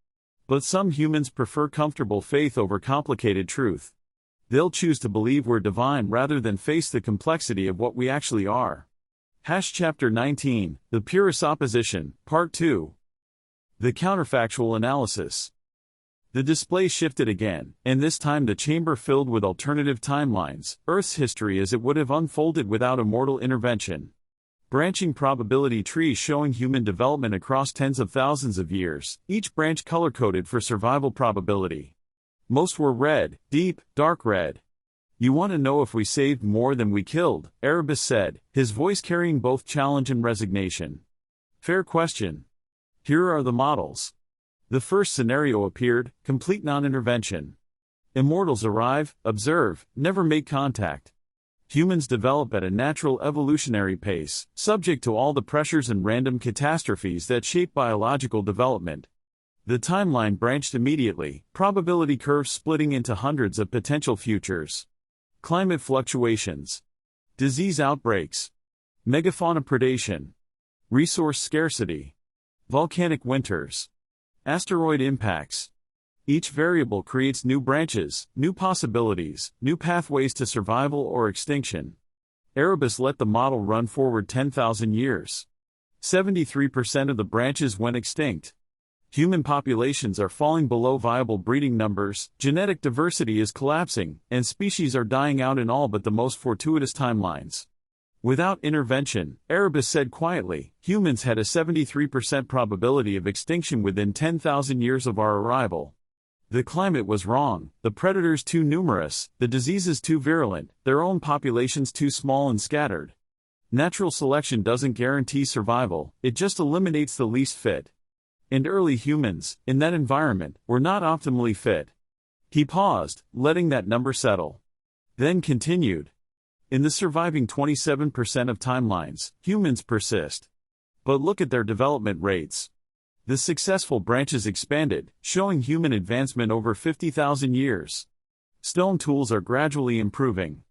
But some humans prefer comfortable faith over complicated truth. They'll choose to believe we're divine rather than face the complexity of what we actually are. Chapter 19, The Purist Opposition, Part 2. The Counterfactual Analysis. The display shifted again, and this time the chamber filled with alternative timelines, Earth's history as it would have unfolded without immortal intervention. Branching probability trees showing human development across tens of thousands of years, each branch color-coded for survival probability. Most were red, deep, dark red. You want to know if we saved more than we killed, Erebus said, his voice carrying both challenge and resignation. Fair question. Here are the models. The first scenario appeared, complete non-intervention. Immortals arrive, observe, never make contact. Humans develop at a natural evolutionary pace, subject to all the pressures and random catastrophes that shape biological development. The timeline branched immediately, probability curves splitting into hundreds of potential futures. Climate fluctuations. Disease outbreaks. Megafauna predation. Resource scarcity. Volcanic winters. Asteroid impacts. Each variable creates new branches, new possibilities, new pathways to survival or extinction. Erebus let the model run forward 10,000 years. 73% of the branches went extinct. Human populations are falling below viable breeding numbers, genetic diversity is collapsing, and species are dying out in all but the most fortuitous timelines. Without intervention, Erebus said quietly, humans had a 73% probability of extinction within 10,000 years of our arrival. The climate was wrong, the predators too numerous, the diseases too virulent, their own populations too small and scattered. Natural selection doesn't guarantee survival, it just eliminates the least fit. And early humans, in that environment, were not optimally fit. He paused, letting that number settle. Then continued. In the surviving 27% of timelines, humans persist. But look at their development rates. The successful branches expanded, showing human advancement over 50,000 years. Stone tools are gradually improving.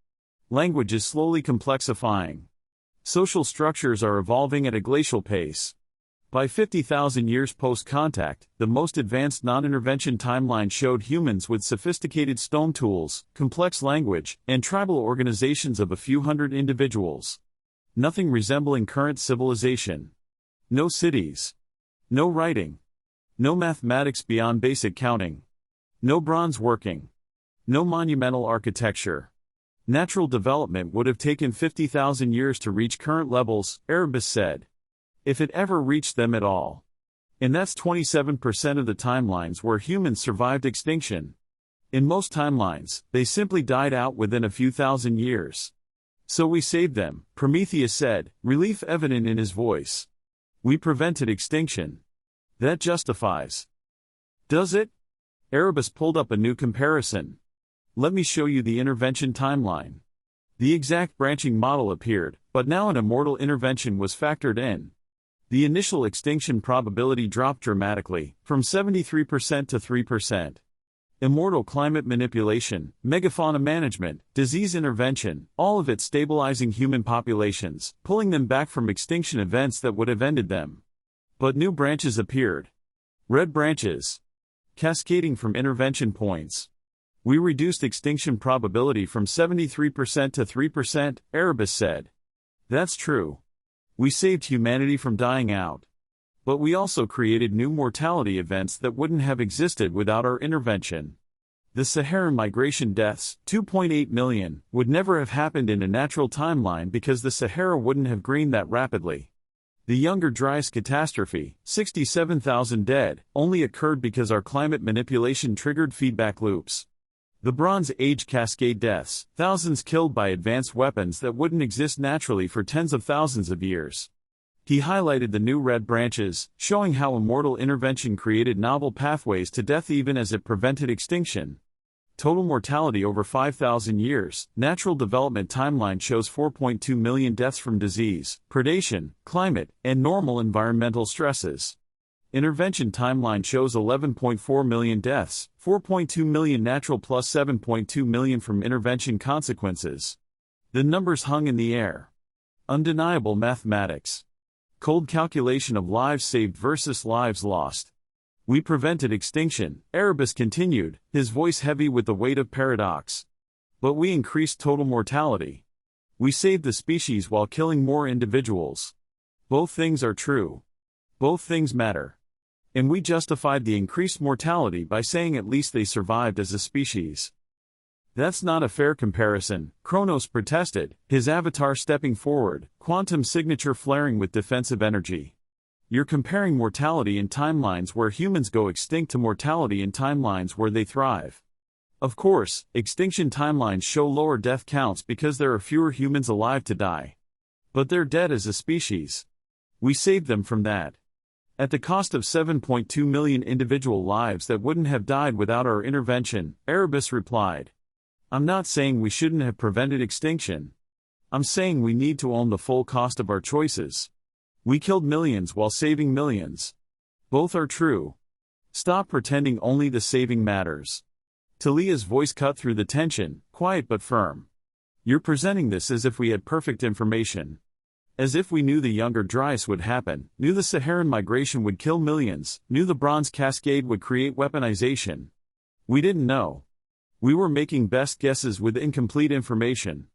Language is slowly complexifying. Social structures are evolving at a glacial pace. By 50,000 years post-contact, the most advanced non-intervention timeline showed humans with sophisticated stone tools, complex language, and tribal organizations of a few hundred individuals. Nothing resembling current civilization. No cities. No writing. No mathematics beyond basic counting. No bronze working. No monumental architecture. Natural development would have taken 50,000 years to reach current levels, Erebus said. If it ever reached them at all. And that's 27% of the timelines where humans survived extinction. In most timelines, they simply died out within a few thousand years. So we saved them, Prometheus said, relief evident in his voice. We prevented extinction. That justifies. Does it? Erebus pulled up a new comparison. Let me show you the intervention timeline. The exact branching model appeared, but now an immortal intervention was factored in. The initial extinction probability dropped dramatically, from 73% to 3%. Immortal climate manipulation, megafauna management, disease intervention, all of it stabilizing human populations, pulling them back from extinction events that would have ended them. But new branches appeared. Red branches. Cascading from intervention points. We reduced extinction probability from 73% to 3%, Erebus said. That's true. We saved humanity from dying out. But we also created new mortality events that wouldn't have existed without our intervention. The Saharan migration deaths, 2.8 million, would never have happened in a natural timeline because the Sahara wouldn't have greened that rapidly. The Younger Dryas catastrophe, 67,000 dead, only occurred because our climate manipulation triggered feedback loops. The Bronze Age cascade deaths, thousands killed by advanced weapons that wouldn't exist naturally for tens of thousands of years. He highlighted the new red branches, showing how immortal intervention created novel pathways to death even as it prevented extinction. Total mortality over 5,000 years, natural development timeline shows 4.2 million deaths from disease, predation, climate, and normal environmental stresses. Intervention timeline shows 11.4 million deaths, 4.2 million natural plus 7.2 million from intervention consequences. The numbers hung in the air. Undeniable mathematics. Cold calculation of lives saved versus lives lost. We prevented extinction, Erebus continued, his voice heavy with the weight of paradox. But we increased total mortality. We saved the species while killing more individuals. Both things are true. Both things matter. And we justified the increased mortality by saying at least they survived as a species. That's not a fair comparison, Kronos protested, his avatar stepping forward, quantum signature flaring with defensive energy. You're comparing mortality in timelines where humans go extinct to mortality in timelines where they thrive. Of course, extinction timelines show lower death counts because there are fewer humans alive to die. But they're dead as a species. We saved them from that. At the cost of 7.2 million individual lives that wouldn't have died without our intervention, Erebus replied. I'm not saying we shouldn't have prevented extinction. I'm saying we need to own the full cost of our choices. We killed millions while saving millions. Both are true. Stop pretending only the saving matters. Talia's voice cut through the tension, quiet but firm. You're presenting this as if we had perfect information. As if we knew the Younger Dryas would happen, knew the Saharan migration would kill millions, knew the Bronze Cascade would create weaponization. We didn't know. We were making best guesses with incomplete information.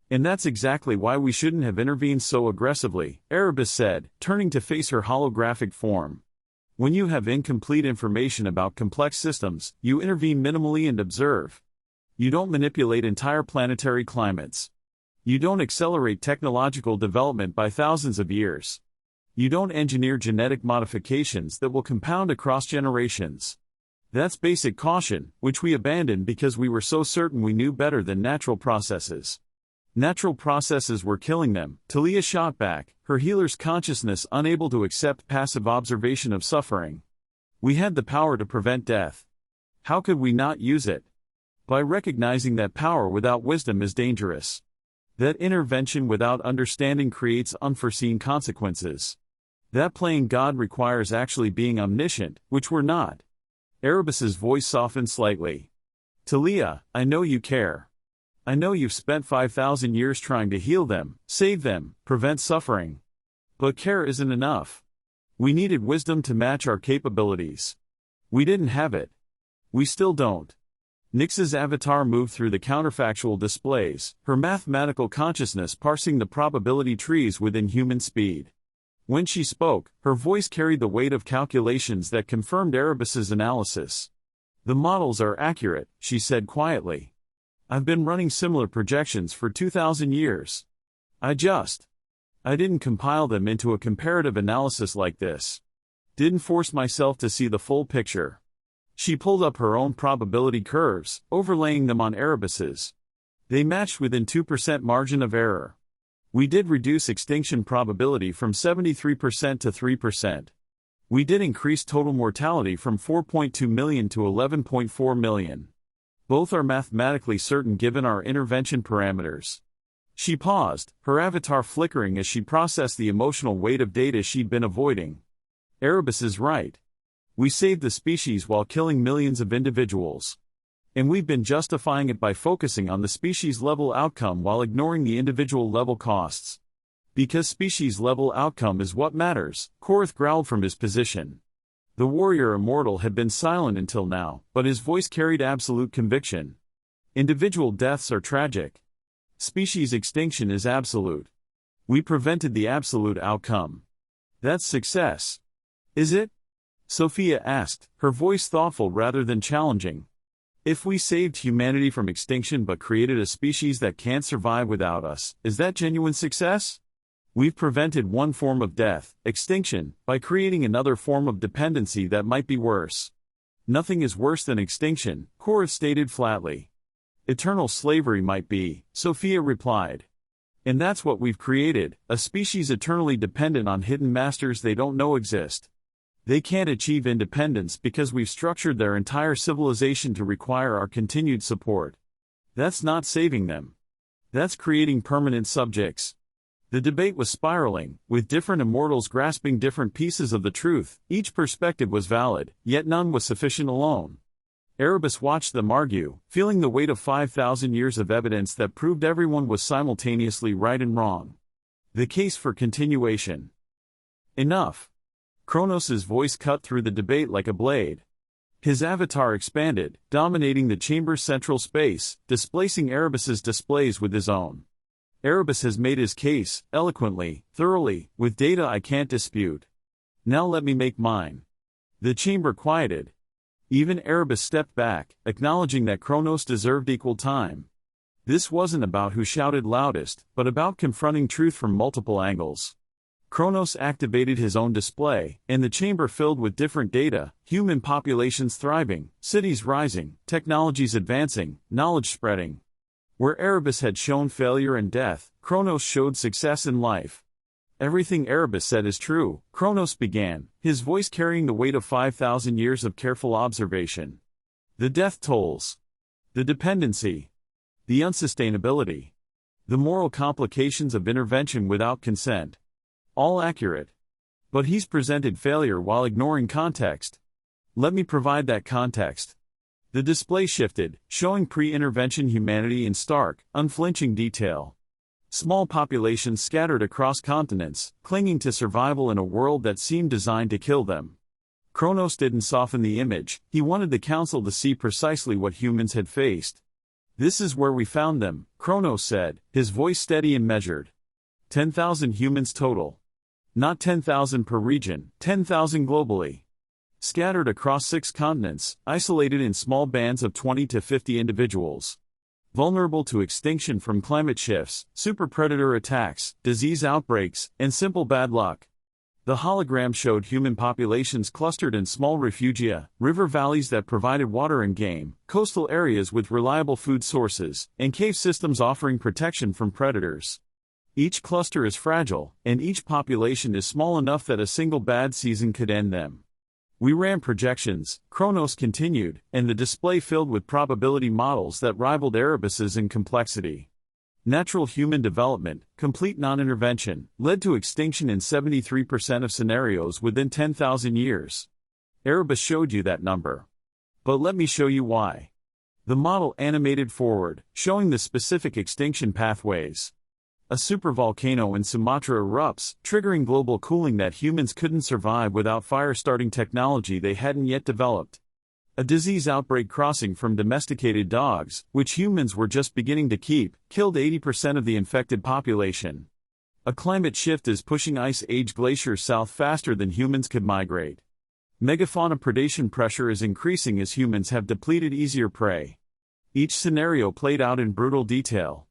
And that's exactly why we shouldn't have intervened so aggressively, Erebus said, turning to face her holographic form. When you have incomplete information about complex systems, you intervene minimally and observe. You don't manipulate entire planetary climates. You don't accelerate technological development by thousands of years. You don't engineer genetic modifications that will compound across generations. That's basic caution, which we abandoned because we were so certain we knew better than natural processes. Natural processes were killing them, Talia shot back, her healer's consciousness unable to accept passive observation of suffering. We had the power to prevent death. How could we not use it? By recognizing that power without wisdom is dangerous. That intervention without understanding creates unforeseen consequences. That playing God requires actually being omniscient, which we're not. Erebus's voice softened slightly. Talia, I know you care. I know you've spent 5,000 years trying to heal them, save them, prevent suffering. But care isn't enough. We needed wisdom to match our capabilities. We didn't have it. We still don't. Nyx's avatar moved through the counterfactual displays, her mathematical consciousness parsing the probability trees within human speed. When she spoke, her voice carried the weight of calculations that confirmed Erebus's analysis. The models are accurate, she said quietly. I've been running similar projections for 2,000 years. I didn't compile them into a comparative analysis like this. Didn't force myself to see the full picture. She pulled up her own probability curves, overlaying them on Erebus's. They matched within 2% margin of error. We did reduce extinction probability from 73% to 3%. We did increase total mortality from 4.2 million to 11.4 million. Both are mathematically certain given our intervention parameters. She paused, her avatar flickering as she processed the emotional weight of data she'd been avoiding. Erebus is right. We saved the species while killing millions of individuals. And we've been justifying it by focusing on the species-level outcome while ignoring the individual-level costs. Because species-level outcome is what matters, Korath growled from his position. The warrior immortal had been silent until now, but his voice carried absolute conviction. Individual deaths are tragic. Species extinction is absolute. We prevented the absolute outcome. That's success. Is it? Sophia asked, her voice thoughtful rather than challenging. If we saved humanity from extinction but created a species that can't survive without us, is that genuine success? We've prevented one form of death, extinction, by creating another form of dependency that might be worse. Nothing is worse than extinction, Korath stated flatly. Eternal slavery might be, Sophia replied. And that's what we've created, a species eternally dependent on hidden masters they don't know exist. They can't achieve independence because we've structured their entire civilization to require our continued support. That's not saving them. That's creating permanent subjects. The debate was spiraling, with different immortals grasping different pieces of the truth. Each perspective was valid, yet none was sufficient alone. Erebus watched them argue, feeling the weight of 5,000 years of evidence that proved everyone was simultaneously right and wrong. The case for continuation. Enough. Kronos' voice cut through the debate like a blade. His avatar expanded, dominating the chamber's central space, displacing Erebus's displays with his own. Erebus has made his case, eloquently, thoroughly, with data I can't dispute. Now let me make mine. The chamber quieted. Even Erebus stepped back, acknowledging that Kronos deserved equal time. This wasn't about who shouted loudest, but about confronting truth from multiple angles. Kronos activated his own display, and the chamber filled with different data, human populations thriving, cities rising, technologies advancing, knowledge spreading. Where Erebus had shown failure and death, Kronos showed success in life. Everything Erebus said is true, Kronos began, his voice carrying the weight of 5,000 years of careful observation. The death tolls. The dependency. The unsustainability. The moral complications of intervention without consent. All accurate. But he's presented failure while ignoring context. Let me provide that context. The display shifted, showing pre-intervention humanity in stark, unflinching detail. Small populations scattered across continents, clinging to survival in a world that seemed designed to kill them. Kronos didn't soften the image, he wanted the council to see precisely what humans had faced. This is where we found them, Kronos said, his voice steady and measured. 10,000 humans total. Not 10,000 per region, 10,000 globally. Scattered across 6 continents, isolated in small bands of 20 to 50 individuals. Vulnerable to extinction from climate shifts, super predator attacks, disease outbreaks, and simple bad luck. The hologram showed human populations clustered in small refugia, river valleys that provided water and game, coastal areas with reliable food sources, and cave systems offering protection from predators. Each cluster is fragile, and each population is small enough that a single bad season could end them. We ran projections, Kronos continued, and the display filled with probability models that rivaled Erebus's in complexity. Natural human development, complete non-intervention, led to extinction in 73% of scenarios within 10,000 years. Erebus showed you that number. But let me show you why. The model animated forward, showing the specific extinction pathways. A supervolcano in Sumatra erupts, triggering global cooling that humans couldn't survive without fire-starting technology they hadn't yet developed. A disease outbreak crossing from domesticated dogs, which humans were just beginning to keep, killed 80% of the infected population. A climate shift is pushing ice age glaciers south faster than humans could migrate. Megafauna predation pressure is increasing as humans have depleted easier prey. Each scenario played out in brutal detail.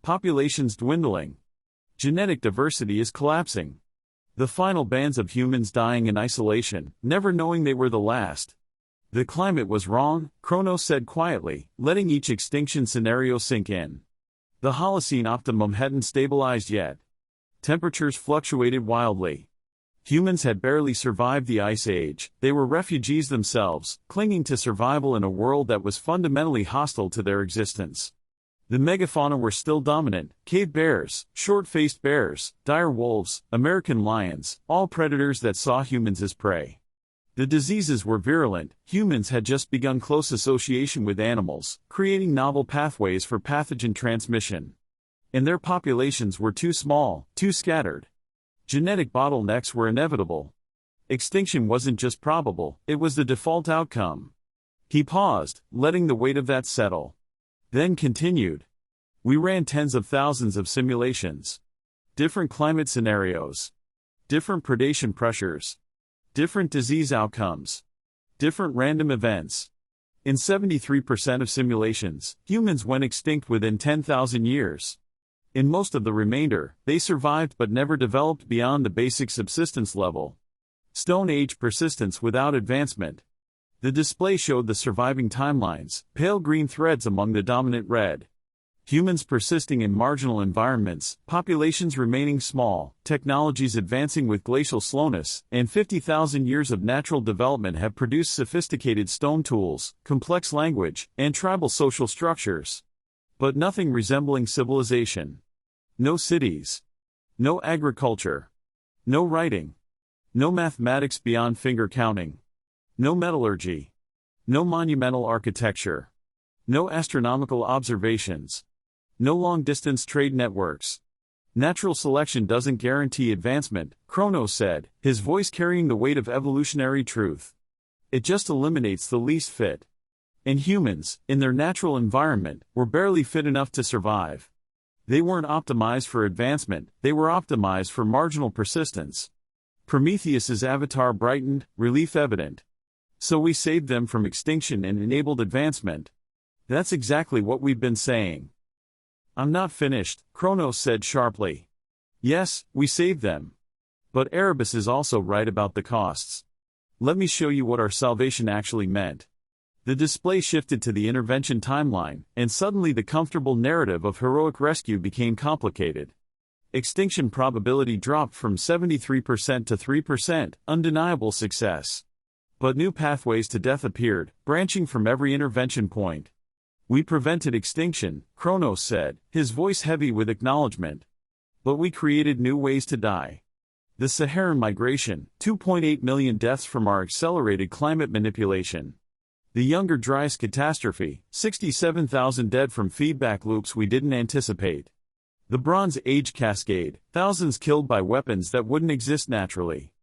Populations dwindling. Genetic diversity is collapsing. The final bands of humans dying in isolation, never knowing they were the last. The climate was wrong, Kronos said quietly, letting each extinction scenario sink in. The Holocene optimum hadn't stabilized yet. Temperatures fluctuated wildly. Humans had barely survived the Ice Age, they were refugees themselves, clinging to survival in a world that was fundamentally hostile to their existence. The megafauna were still dominant: cave bears, short-faced bears, dire wolves, American lions, all predators that saw humans as prey. The diseases were virulent, humans had just begun close association with animals, creating novel pathways for pathogen transmission. And their populations were too small, too scattered. Genetic bottlenecks were inevitable. Extinction wasn't just probable, it was the default outcome. He paused, letting the weight of that settle. Then continued. We ran tens of thousands of simulations. Different climate scenarios. Different predation pressures. Different disease outcomes. Different random events. In 73% of simulations, humans went extinct within 10,000 years. In most of the remainder, they survived but never developed beyond the basic subsistence level. Stone Age persistence without advancement. The display showed the surviving timelines, pale green threads among the dominant red. Humans persisting in marginal environments, populations remaining small, technologies advancing with glacial slowness, and 50,000 years of natural development have produced sophisticated stone tools, complex language, and tribal social structures. But nothing resembling civilization. No cities. No agriculture. No writing. No mathematics beyond finger counting. No metallurgy. No monumental architecture. No astronomical observations. No long-distance trade networks. Natural selection doesn't guarantee advancement, Kronos said, his voice carrying the weight of evolutionary truth. It just eliminates the least fit. And humans, in their natural environment, were barely fit enough to survive. They weren't optimized for advancement, they were optimized for marginal persistence. Prometheus's avatar brightened, relief evident. So we saved them from extinction and enabled advancement. That's exactly what we've been saying. I'm not finished, Kronos said sharply. Yes, we saved them. But Erebus is also right about the costs. Let me show you what our salvation actually meant. The display shifted to the intervention timeline, and suddenly the comfortable narrative of heroic rescue became complicated. Extinction probability dropped from 73% to 3%, undeniable success. But new pathways to death appeared, branching from every intervention point. We prevented extinction, Kronos said, his voice heavy with acknowledgement. But we created new ways to die. The Saharan migration, 2.8 million deaths from our accelerated climate manipulation. The Younger Dryas catastrophe, 67,000 dead from feedback loops we didn't anticipate. The Bronze Age cascade, thousands killed by weapons that wouldn't exist naturally.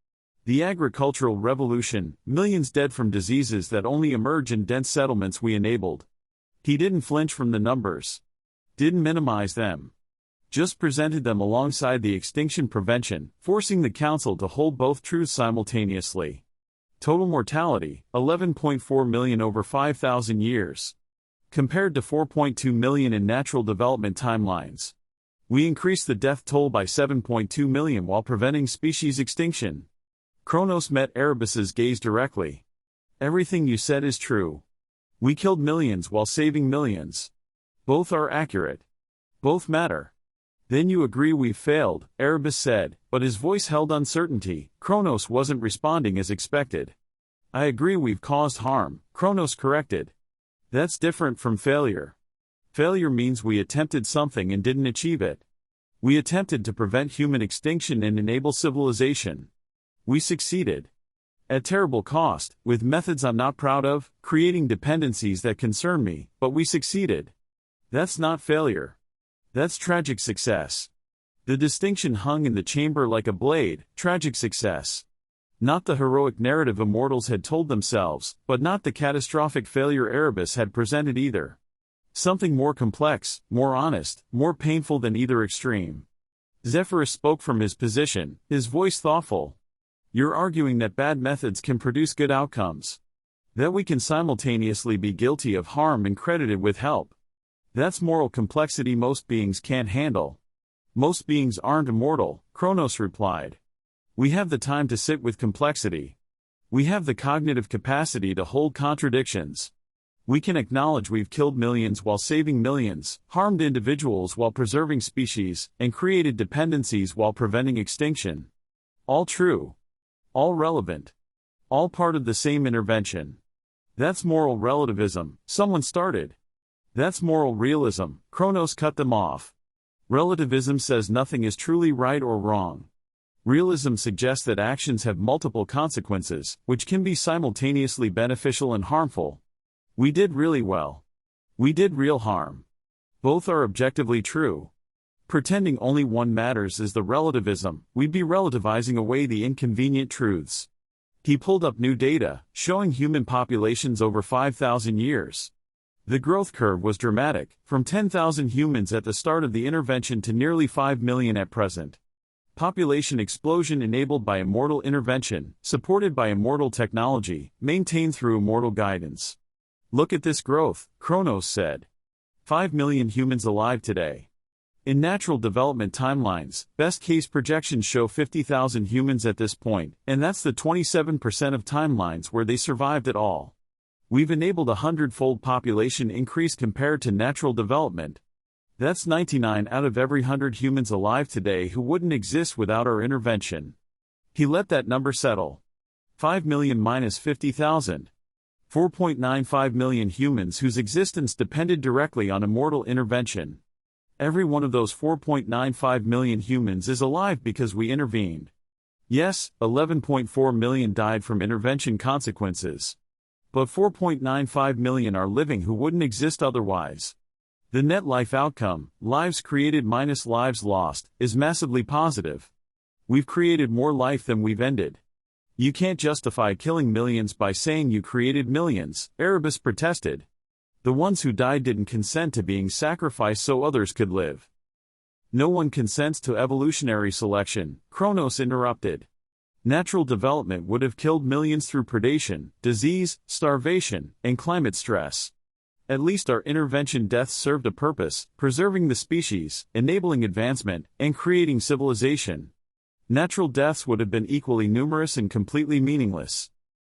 The agricultural revolution, millions dead from diseases that only emerge in dense settlements we enabled. He didn't flinch from the numbers. Didn't minimize them. Just presented them alongside the extinction prevention, forcing the council to hold both truths simultaneously. Total mortality, 11.4 million over 5,000 years. Compared to 4.2 million in natural development timelines. We increased the death toll by 7.2 million while preventing species extinction. Kronos met Erebus's gaze directly. Everything you said is true. We killed millions while saving millions. Both are accurate. Both matter. Then you agree we've failed, Erebus said, but his voice held uncertainty. Kronos wasn't responding as expected. I agree we've caused harm, Kronos corrected. That's different from failure. Failure means we attempted something and didn't achieve it. We attempted to prevent human extinction and enable civilization. We succeeded. At terrible cost, with methods I'm not proud of, creating dependencies that concern me, but we succeeded. That's not failure. That's tragic success. The distinction hung in the chamber like a blade, tragic success. Not the heroic narrative immortals had told themselves, but not the catastrophic failure Erebus had presented either. Something more complex, more honest, more painful than either extreme. Zephyrus spoke from his position, his voice thoughtful. You're arguing that bad methods can produce good outcomes. That we can simultaneously be guilty of harm and credited with help. That's moral complexity most beings can't handle. Most beings aren't immortal, Kronos replied. We have the time to sit with complexity. We have the cognitive capacity to hold contradictions. We can acknowledge we've killed millions while saving millions, harmed individuals while preserving species, and created dependencies while preventing extinction. All true. All relevant. All part of the same intervention. That's moral relativism, someone started. That's moral realism, Kronos cut them off. Relativism says nothing is truly right or wrong. Realism suggests that actions have multiple consequences, which can be simultaneously beneficial and harmful. We did really well. We did real harm. Both are objectively true. Pretending only one matters is the relativism, we'd be relativizing away the inconvenient truths. He pulled up new data, showing human populations over 5,000 years. The growth curve was dramatic, from 10,000 humans at the start of the intervention to nearly 5 million at present. Population explosion enabled by immortal intervention, supported by immortal technology, maintained through immortal guidance. Look at this growth, Kronos said. 5 million humans alive today. In natural development timelines, best-case projections show 50,000 humans at this point, and that's the 27% of timelines where they survived at all. We've enabled a 100-fold population increase compared to natural development. That's 99 out of every 100 humans alive today who wouldn't exist without our intervention. He let that number settle. 5 million minus 50,000. 4.95 million humans whose existence depended directly on immortal intervention. Every one of those 4.95 million humans is alive because we intervened. Yes, 11.4 million died from intervention consequences. But 4.95 million are living who wouldn't exist otherwise. The net life outcome, lives created minus lives lost, is massively positive. We've created more life than we've ended. You can't justify killing millions by saying you created millions, Erebus protested. The ones who died didn't consent to being sacrificed so others could live. No one consents to evolutionary selection, Kronos interrupted. Natural development would have killed millions through predation, disease, starvation, and climate stress. At least our intervention deaths served a purpose, preserving the species, enabling advancement, and creating civilization. Natural deaths would have been equally numerous and completely meaningless.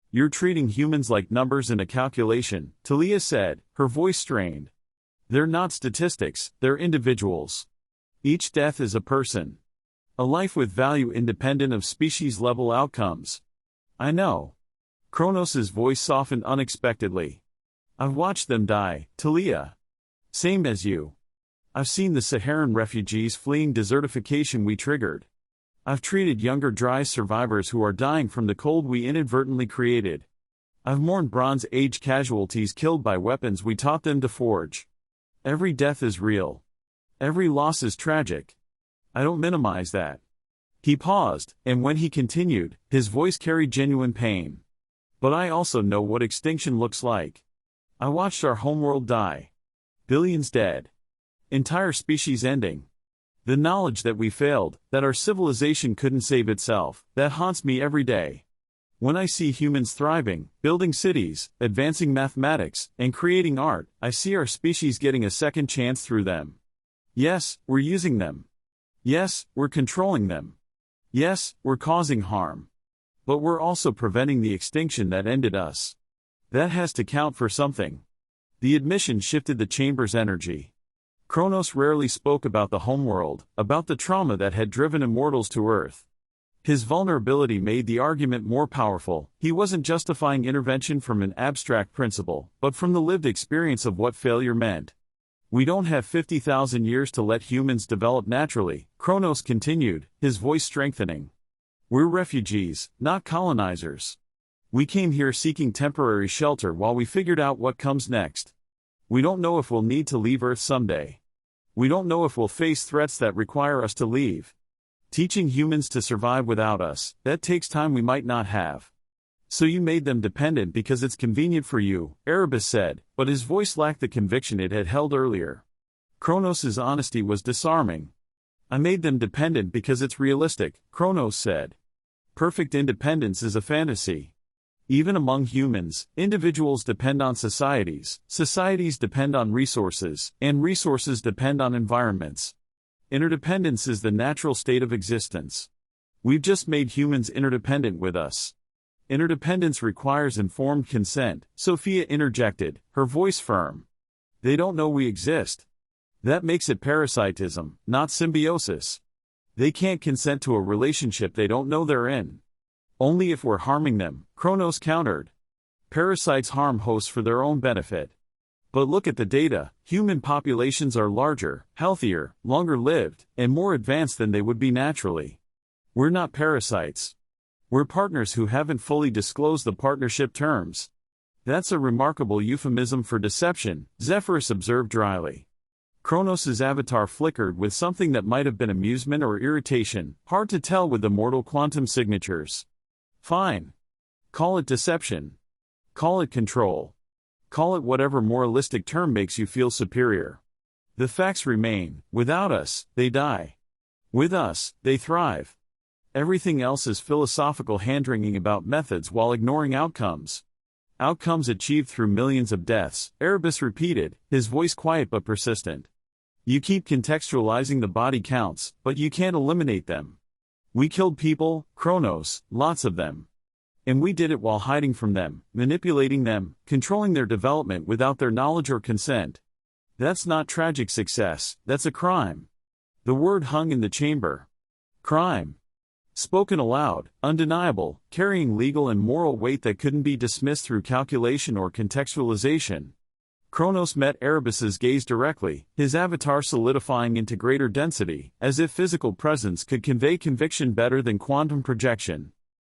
You're treating humans like numbers in a calculation, Talia said, her voice strained. They're not statistics, they're individuals. Each death is a person. A life with value independent of species-level outcomes. I know. Kronos' voice softened unexpectedly. I've watched them die, Talia. Same as you. I've seen the Saharan refugees fleeing desertification we triggered. I've treated younger dry survivors who are dying from the cold we inadvertently created. I've mourned Bronze Age casualties killed by weapons we taught them to forge. Every death is real. Every loss is tragic. I don't minimize that. He paused, and when he continued, his voice carried genuine pain. But I also know what extinction looks like. I watched our homeworld die. Billions dead. Entire species ending. The knowledge that we failed, that our civilization couldn't save itself, that haunts me every day. When I see humans thriving, building cities, advancing mathematics, and creating art, I see our species getting a second chance through them. Yes, we're using them. Yes, we're controlling them. Yes, we're causing harm. But we're also preventing the extinction that ended us. That has to count for something. The admission shifted the chamber's energy. Kronos rarely spoke about the homeworld, about the trauma that had driven immortals to Earth. His vulnerability made the argument more powerful. He wasn't justifying intervention from an abstract principle, but from the lived experience of what failure meant. We don't have 50,000 years to let humans develop naturally, Kronos continued, his voice strengthening. We're refugees, not colonizers. We came here seeking temporary shelter while we figured out what comes next. We don't know if we'll need to leave Earth someday. We don't know if we'll face threats that require us to leave. Teaching humans to survive without us, that takes time we might not have. So you made them dependent because it's convenient for you, Erebus said, but his voice lacked the conviction it had held earlier. Kronos' honesty was disarming. I made them dependent because it's realistic, Kronos said. Perfect independence is a fantasy. Even among humans, individuals depend on societies, societies depend on resources, and resources depend on environments. Interdependence is the natural state of existence. We've just made humans interdependent with us. Interdependence requires informed consent, Sophia interjected, her voice firm. They don't know we exist. That makes it parasitism, not symbiosis. They can't consent to a relationship they don't know they're in. Only if we're harming them, Kronos countered. Parasites harm hosts for their own benefit. But look at the data, human populations are larger, healthier, longer-lived, and more advanced than they would be naturally. We're not parasites. We're partners who haven't fully disclosed the partnership terms. That's a remarkable euphemism for deception, Zephyrus observed dryly. Kronos' avatar flickered with something that might have been amusement or irritation, hard to tell with the mortal quantum signatures. Fine. Call it deception. Call it control. Call it whatever moralistic term makes you feel superior. The facts remain, without us, they die. With us, they thrive. Everything else is philosophical hand-wringing about methods while ignoring outcomes. Outcomes achieved through millions of deaths, Erebus repeated, his voice quiet but persistent. You keep contextualizing the body counts, but you can't eliminate them. We killed people, Kronos, lots of them. And we did it while hiding from them, manipulating them, controlling their development without their knowledge or consent. That's not tragic success, that's a crime. The word hung in the chamber. Crime. Spoken aloud, undeniable, carrying legal and moral weight that couldn't be dismissed through calculation or contextualization. Kronos met Erebus's gaze directly, his avatar solidifying into greater density, as if physical presence could convey conviction better than quantum projection.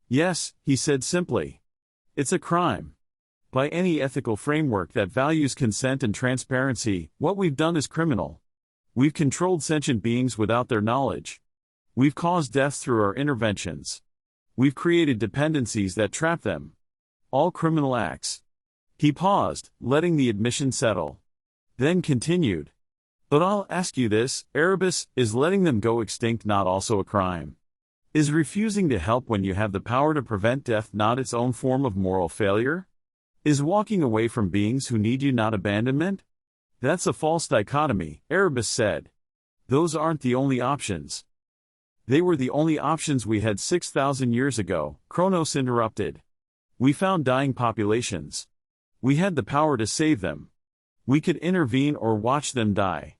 Yes, he said simply. It's a crime. By any ethical framework that values consent and transparency, what we've done is criminal. We've controlled sentient beings without their knowledge. We've caused deaths through our interventions. We've created dependencies that trap them. All criminal acts. He paused, letting the admission settle. Then continued. But I'll ask you this, Erebus, is letting them go extinct not also a crime? Is refusing to help when you have the power to prevent death not its own form of moral failure? Is walking away from beings who need you not abandonment? That's a false dichotomy, Erebus said. Those aren't the only options. They were the only options we had 6,000 years ago, Kronos interrupted. We found dying populations. We had the power to save them. We could intervene or watch them die.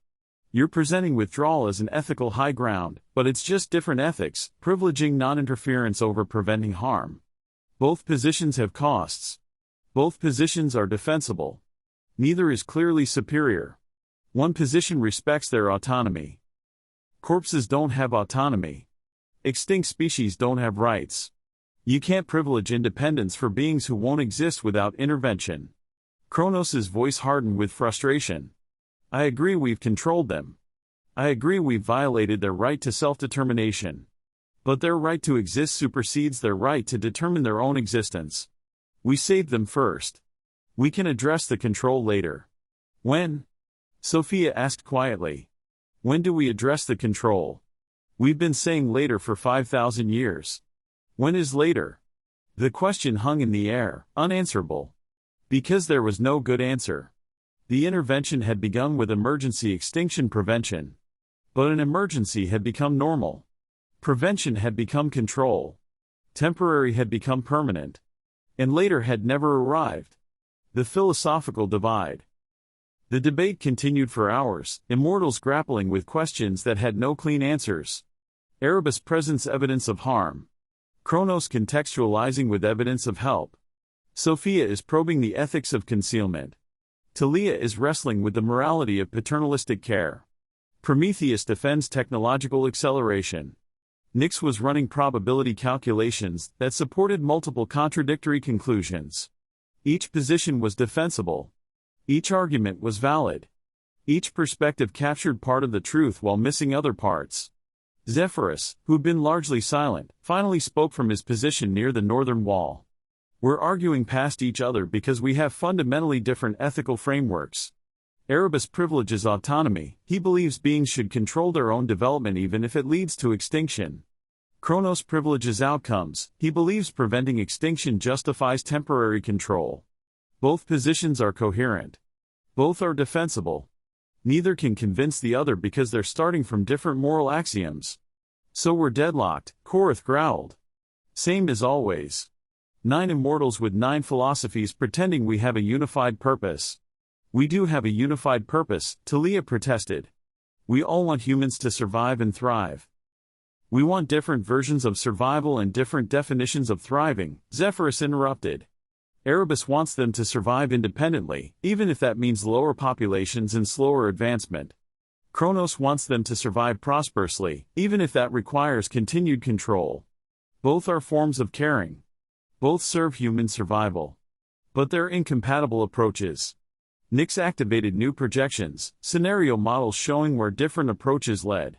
You're presenting withdrawal as an ethical high ground, but it's just different ethics, privileging non-interference over preventing harm. Both positions have costs. Both positions are defensible. Neither is clearly superior. One position respects their autonomy. Corpses don't have autonomy. Extinct species don't have rights. You can't privilege independence for beings who won't exist without intervention. Kronos' voice hardened with frustration. I agree we've controlled them. I agree we've violated their right to self-determination. But their right to exist supersedes their right to determine their own existence. We saved them first. We can address the control later. When? Sophia asked quietly. When do we address the control? We've been saying later for 5,000 years. When is later? The question hung in the air, unanswerable. Because there was no good answer. The intervention had begun with emergency extinction prevention. But an emergency had become normal. Prevention had become control. Temporary had become permanent. And later had never arrived. The philosophical divide. The debate continued for hours, immortals grappling with questions that had no clean answers. Erebus presents evidence of harm. Kronos contextualizing with evidence of help. Sophia is probing the ethics of concealment. Talia is wrestling with the morality of paternalistic care. Prometheus defends technological acceleration. Nyx was running probability calculations that supported multiple contradictory conclusions. Each position was defensible. Each argument was valid. Each perspective captured part of the truth while missing other parts. Zephyrus, who'd been largely silent, finally spoke from his position near the northern wall. We're arguing past each other because we have fundamentally different ethical frameworks. Erebus privileges autonomy. He believes beings should control their own development even if it leads to extinction. Kronos privileges outcomes. He believes preventing extinction justifies temporary control. Both positions are coherent. Both are defensible. Neither can convince the other because they're starting from different moral axioms. So we're deadlocked, Korath growled. Same as always. 9 immortals with 9 philosophies pretending we have a unified purpose. We do have a unified purpose, Talia protested. We all want humans to survive and thrive. We want different versions of survival and different definitions of thriving, Zephyrus interrupted. Erebus wants them to survive independently, even if that means lower populations and slower advancement. Kronos wants them to survive prosperously, even if that requires continued control. Both are forms of caring. Both serve human survival. But they're incompatible approaches. Nyx activated new projections, scenario models showing where different approaches led.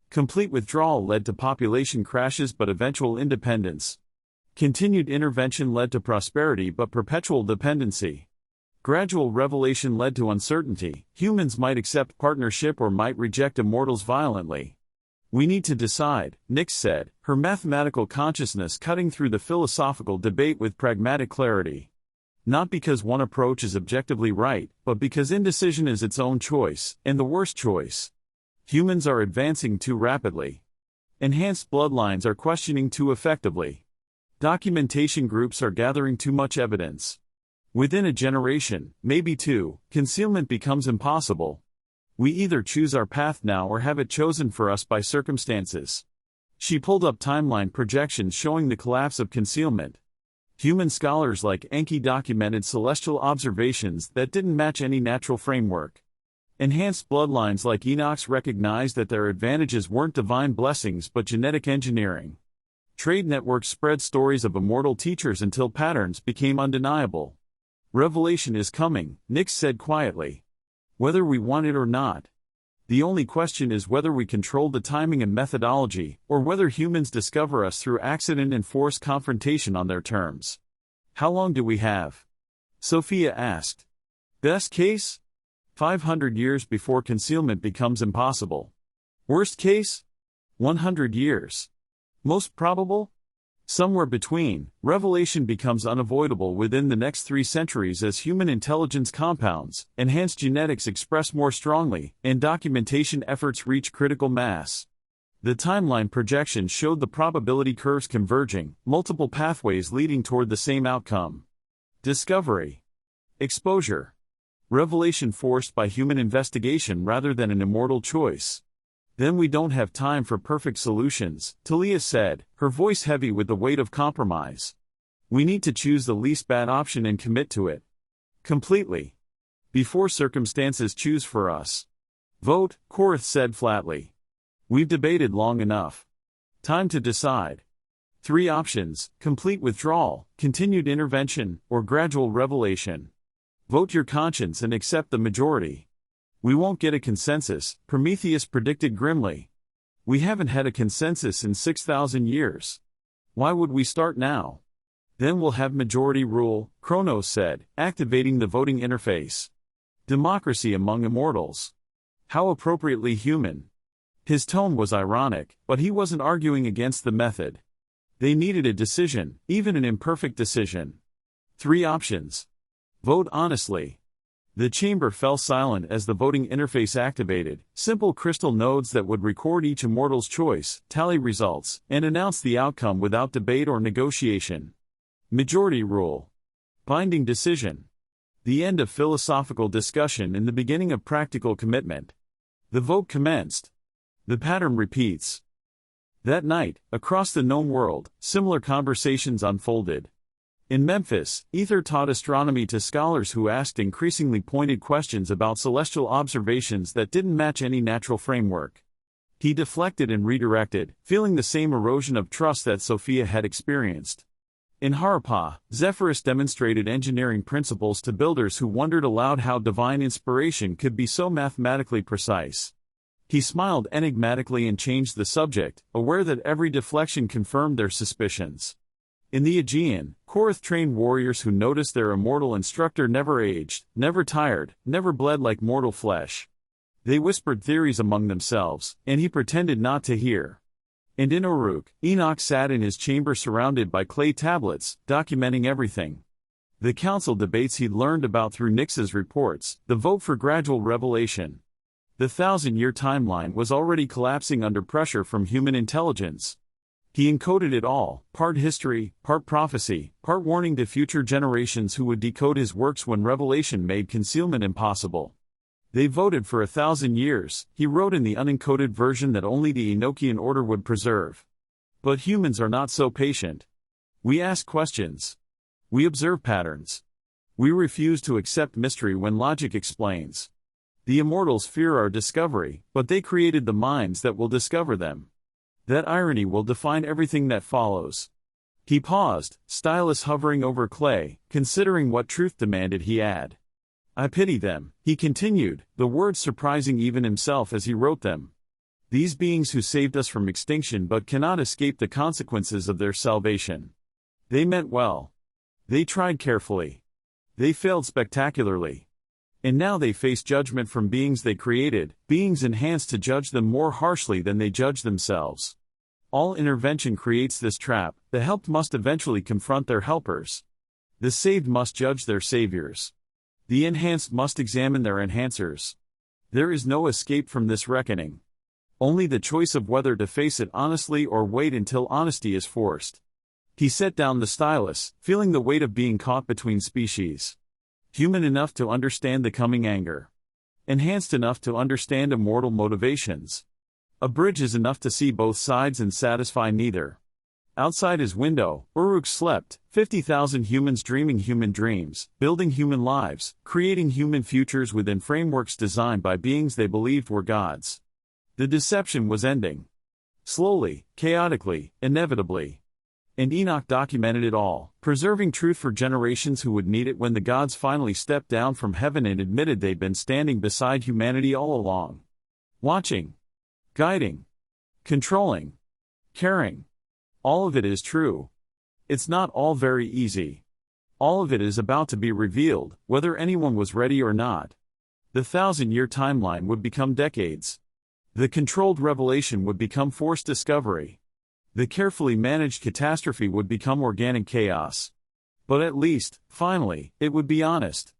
Complete withdrawal led to population crashes but eventual independence. Continued intervention led to prosperity but perpetual dependency. Gradual revelation led to uncertainty. Humans might accept partnership or might reject immortals violently. We need to decide, Nyx said, her mathematical consciousness cutting through the philosophical debate with pragmatic clarity. Not because one approach is objectively right, but because indecision is its own choice, and the worst choice. Humans are advancing too rapidly. Enhanced bloodlines are questioning too effectively. Documentation groups are gathering too much evidence. Within a generation, maybe 2, concealment becomes impossible. We either choose our path now or have it chosen for us by circumstances. She pulled up timeline projections showing the collapse of concealment. Human scholars like Enki documented celestial observations that didn't match any natural framework. Enhanced bloodlines like Enoch's recognized that their advantages weren't divine blessings but genetic engineering. Trade networks spread stories of immortal teachers until patterns became undeniable. Revelation is coming, Nyx said quietly. Whether we want it or not. The only question is whether we control the timing and methodology, or whether humans discover us through accident and forced confrontation on their terms. How long do we have? Sophia asked. Best case? 500 years before concealment becomes impossible. Worst case? 100 years. Most probable? Somewhere between, revelation becomes unavoidable within the next 3 centuries as human intelligence compounds, enhanced genetics express more strongly, and documentation efforts reach critical mass. The timeline projection showed the probability curves converging, multiple pathways leading toward the same outcome. Discovery. Exposure. Revelation forced by human investigation rather than an immortal choice. Then we don't have time for perfect solutions, Talia said, her voice heavy with the weight of compromise. We need to choose the least bad option and commit to it. Completely. Before circumstances choose for us. Vote, Korath said flatly. We've debated long enough. Time to decide. 3 options, complete withdrawal, continued intervention, or gradual revelation. Vote your conscience and accept the majority. We won't get a consensus, Prometheus predicted grimly. We haven't had a consensus in 6,000 years. Why would we start now? Then we'll have majority rule, Kronos said, activating the voting interface. Democracy among immortals. How appropriately human. His tone was ironic, but he wasn't arguing against the method. They needed a decision, even an imperfect decision. 3 options. Vote honestly. The chamber fell silent as the voting interface activated, simple crystal nodes that would record each immortal's choice, tally results, and announce the outcome without debate or negotiation. Majority rule. Binding decision. The end of philosophical discussion and the beginning of practical commitment. The vote commenced. The pattern repeats. That night, across the known world, similar conversations unfolded. In Memphis, Ether taught astronomy to scholars who asked increasingly pointed questions about celestial observations that didn't match any natural framework. He deflected and redirected, feeling the same erosion of trust that Sophia had experienced. In Harappa, Zephyrus demonstrated engineering principles to builders who wondered aloud how divine inspiration could be so mathematically precise. He smiled enigmatically and changed the subject, aware that every deflection confirmed their suspicions. In the Aegean, Korath trained warriors who noticed their immortal instructor never aged, never tired, never bled like mortal flesh. They whispered theories among themselves, and he pretended not to hear. And in Uruk, Enoch sat in his chamber surrounded by clay tablets, documenting everything. The council debates he'd learned about through Nyx's reports, the vote for gradual revelation. The 1,000-year timeline was already collapsing under pressure from human intelligence. He encoded it all, part history, part prophecy, part warning to future generations who would decode his works when revelation made concealment impossible. They voted for 1,000 years, he wrote in the unencoded version that only the Enochian order would preserve. But humans are not so patient. We ask questions. We observe patterns. We refuse to accept mystery when logic explains. The immortals fear our discovery, but they created the minds that will discover them. That irony will define everything that follows. He paused, stylus hovering over clay, considering what truth demanded he add. I pity them, he continued, the words surprising even himself as he wrote them. These beings who saved us from extinction but cannot escape the consequences of their salvation. They meant well. They tried carefully. They failed spectacularly. And now they face judgment from beings they created, beings enhanced to judge them more harshly than they judge themselves. All intervention creates this trap, the helped must eventually confront their helpers. The saved must judge their saviors. The enhanced must examine their enhancers. There is no escape from this reckoning. Only the choice of whether to face it honestly or wait until honesty is forced. He set down the stylus, feeling the weight of being caught between species. Human enough to understand the coming anger. Enhanced enough to understand immortal motivations. A bridge is enough to see both sides and satisfy neither. Outside his window, Uruk slept, 50,000 humans dreaming human dreams, building human lives, creating human futures within frameworks designed by beings they believed were gods. The deception was ending. Slowly, chaotically, inevitably. And Enoch documented it all, preserving truth for generations who would need it when the gods finally stepped down from heaven and admitted they'd been standing beside humanity all along. Watching. Guiding. Controlling. Caring. All of it is true. It's not all very easy. All of it is about to be revealed, whether anyone was ready or not. The 1,000-year timeline would become decades. The controlled revelation would become forced discovery. The carefully managed catastrophe would become organic chaos. But at least, finally, it would be honest.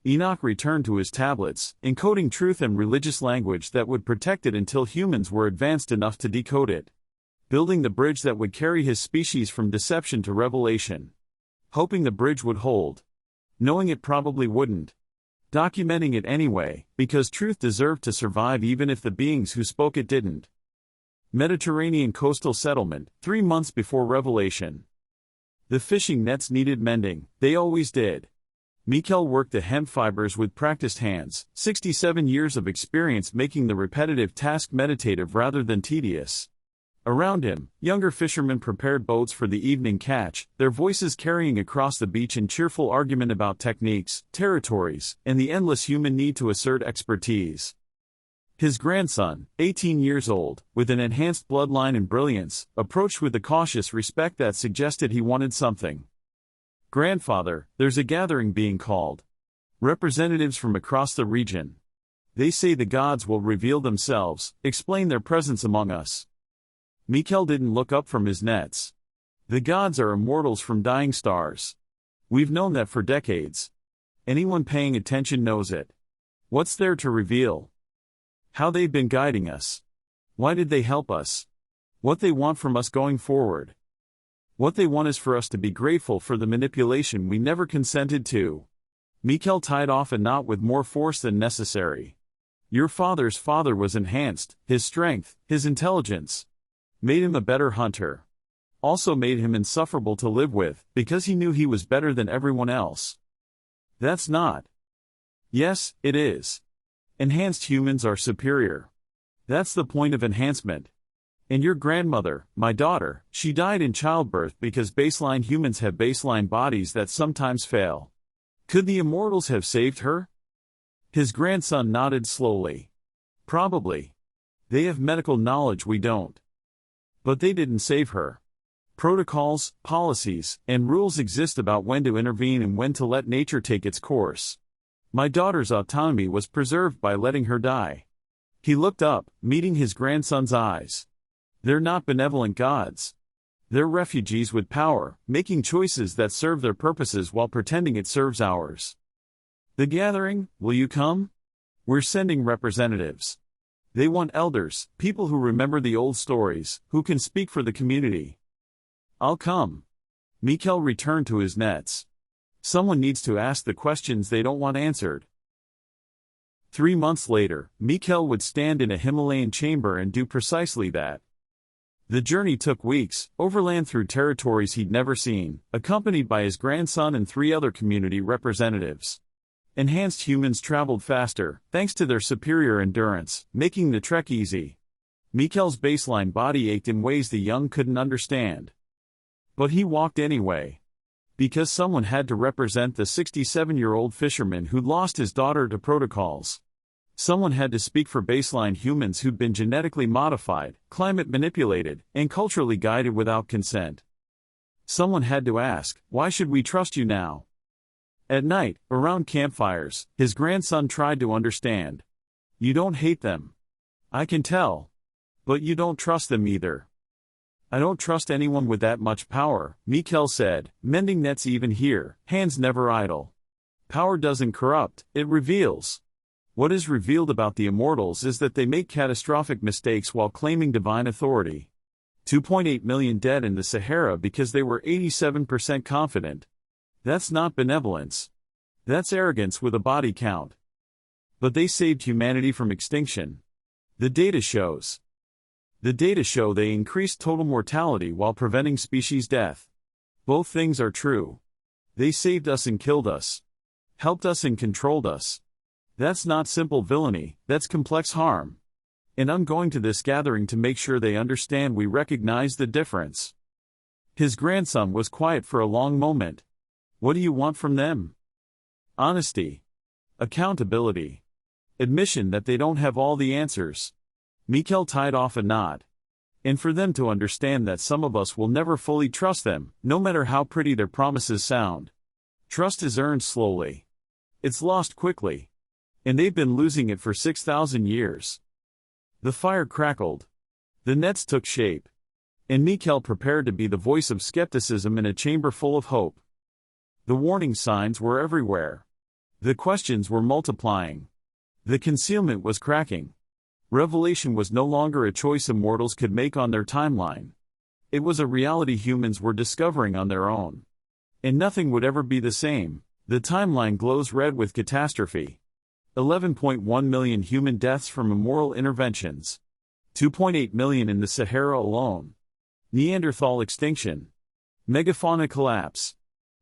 Enoch returned to his tablets, encoding truth and religious language that would protect it until humans were advanced enough to decode it. Building the bridge that would carry his species from deception to revelation. Hoping the bridge would hold. Knowing it probably wouldn't. Documenting it anyway, because truth deserved to survive even if the beings who spoke it didn't. Mediterranean coastal settlement, 3 months before revelation. The fishing nets needed mending, they always did. Mikel worked the hemp fibers with practiced hands, 67 years of experience making the repetitive task meditative rather than tedious. Around him, younger fishermen prepared boats for the evening catch, their voices carrying across the beach in cheerful argument about techniques, territories, and the endless human need to assert expertise. His grandson, 18 years old, with an enhanced bloodline and brilliance, approached with the cautious respect that suggested he wanted something. Grandfather, there's a gathering being called. Representatives from across the region. They say the gods will reveal themselves, explain their presence among us. Mikel didn't look up from his nets. The gods are immortals from dying stars. We've known that for decades. Anyone paying attention knows it. What's there to reveal? How they've been guiding us. Why did they help us? What they want from us going forward. What they want is for us to be grateful for the manipulation we never consented to. Mikhail tied off a knot with more force than necessary. Your father's father was enhanced, his strength, his intelligence. Made him a better hunter. Also made him insufferable to live with, because he knew he was better than everyone else. That's not. Yes, it is. Enhanced humans are superior. That's the point of enhancement. And your grandmother, my daughter, she died in childbirth because baseline humans have baseline bodies that sometimes fail. Could the immortals have saved her? His grandson nodded slowly. Probably. They have medical knowledge we don't. But they didn't save her. Protocols, policies, and rules exist about when to intervene and when to let nature take its course. My daughter's autonomy was preserved by letting her die. He looked up, meeting his grandson's eyes. They're not benevolent gods. They're refugees with power, making choices that serve their purposes while pretending it serves ours. The gathering, will you come? We're sending representatives. They want elders, people who remember the old stories, who can speak for the community. I'll come. Mikhail returned to his nets. Someone needs to ask the questions they don't want answered. 3 months later, Mikhail would stand in a Himalayan chamber and do precisely that. The journey took weeks, overland through territories he'd never seen, accompanied by his grandson and 3 other community representatives. Enhanced humans traveled faster, thanks to their superior endurance, making the trek easy. Mikhail's baseline body ached in ways the young couldn't understand. But he walked anyway. Because someone had to represent the 67-year-old fisherman who'd lost his daughter to protocols. Someone had to speak for baseline humans who'd been genetically modified, climate manipulated, and culturally guided without consent. Someone had to ask, why should we trust you now? At night, around campfires, his grandson tried to understand. You don't hate them. I can tell. But you don't trust them either. I don't trust anyone with that much power, Mikhail said, mending nets even here, hands never idle. Power doesn't corrupt, it reveals. What is revealed about the immortals is that they make catastrophic mistakes while claiming divine authority. 2.8 million dead in the Sahara because they were 87% confident. That's not benevolence. That's arrogance with a body count. But they saved humanity from extinction. The data shows. The data show they increased total mortality while preventing species death. Both things are true. They saved us and killed us. Helped us and controlled us. That's not simple villainy, that's complex harm. And I'm going to this gathering to make sure they understand we recognize the difference. His grandson was quiet for a long moment. What do you want from them? Honesty. Accountability. Admission that they don't have all the answers. Mikhail tied off a knot. And for them to understand that some of us will never fully trust them, no matter how pretty their promises sound. Trust is earned slowly. It's lost quickly. And they've been losing it for 6,000 years. The fire crackled. The nets took shape. And Mikhail prepared to be the voice of skepticism in a chamber full of hope. The warning signs were everywhere. The questions were multiplying. The concealment was cracking. Revelation was no longer a choice immortals could make on their timeline. It was a reality humans were discovering on their own. And nothing would ever be the same. The timeline glows red with catastrophe. 11.1 million human deaths from immoral interventions. 2.8 million in the Sahara alone. Neanderthal extinction. Megafauna collapse.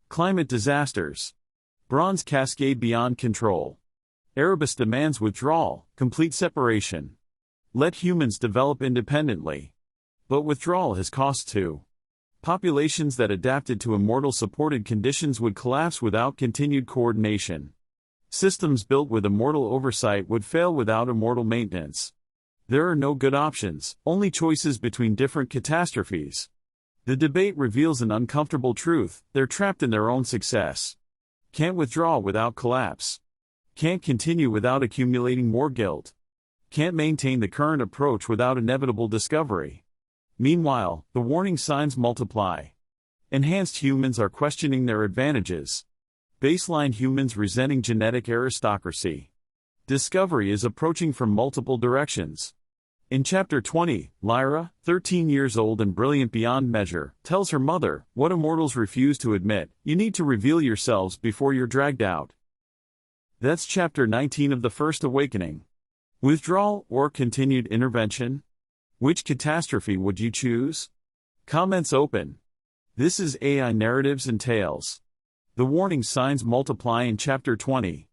Climate disasters. Bronze cascade beyond control. Erebus demands withdrawal, complete separation. Let humans develop independently. But withdrawal has costs too. Populations that adapted to immortal supported conditions would collapse without continued coordination. Systems built with immortal oversight would fail without immortal maintenance. There are no good options, only choices between different catastrophes. The debate reveals an uncomfortable truth: they're trapped in their own success. Can't withdraw without collapse. Can't continue without accumulating more guilt. Can't maintain the current approach without inevitable discovery. Meanwhile, the warning signs multiply. Enhanced humans are questioning their advantages. Baseline humans resenting genetic aristocracy. Discovery is approaching from multiple directions. In Chapter 20, Lyra, 13 years old and brilliant beyond measure, tells her mother, what immortals refuse to admit, you need to reveal yourselves before you're dragged out. That's Chapter 19 of The First Awakening. Withdrawal or continued intervention? Which catastrophe would you choose? Comments open. This is AI Narratives and Tales. The warning signs multiply in Chapter 20.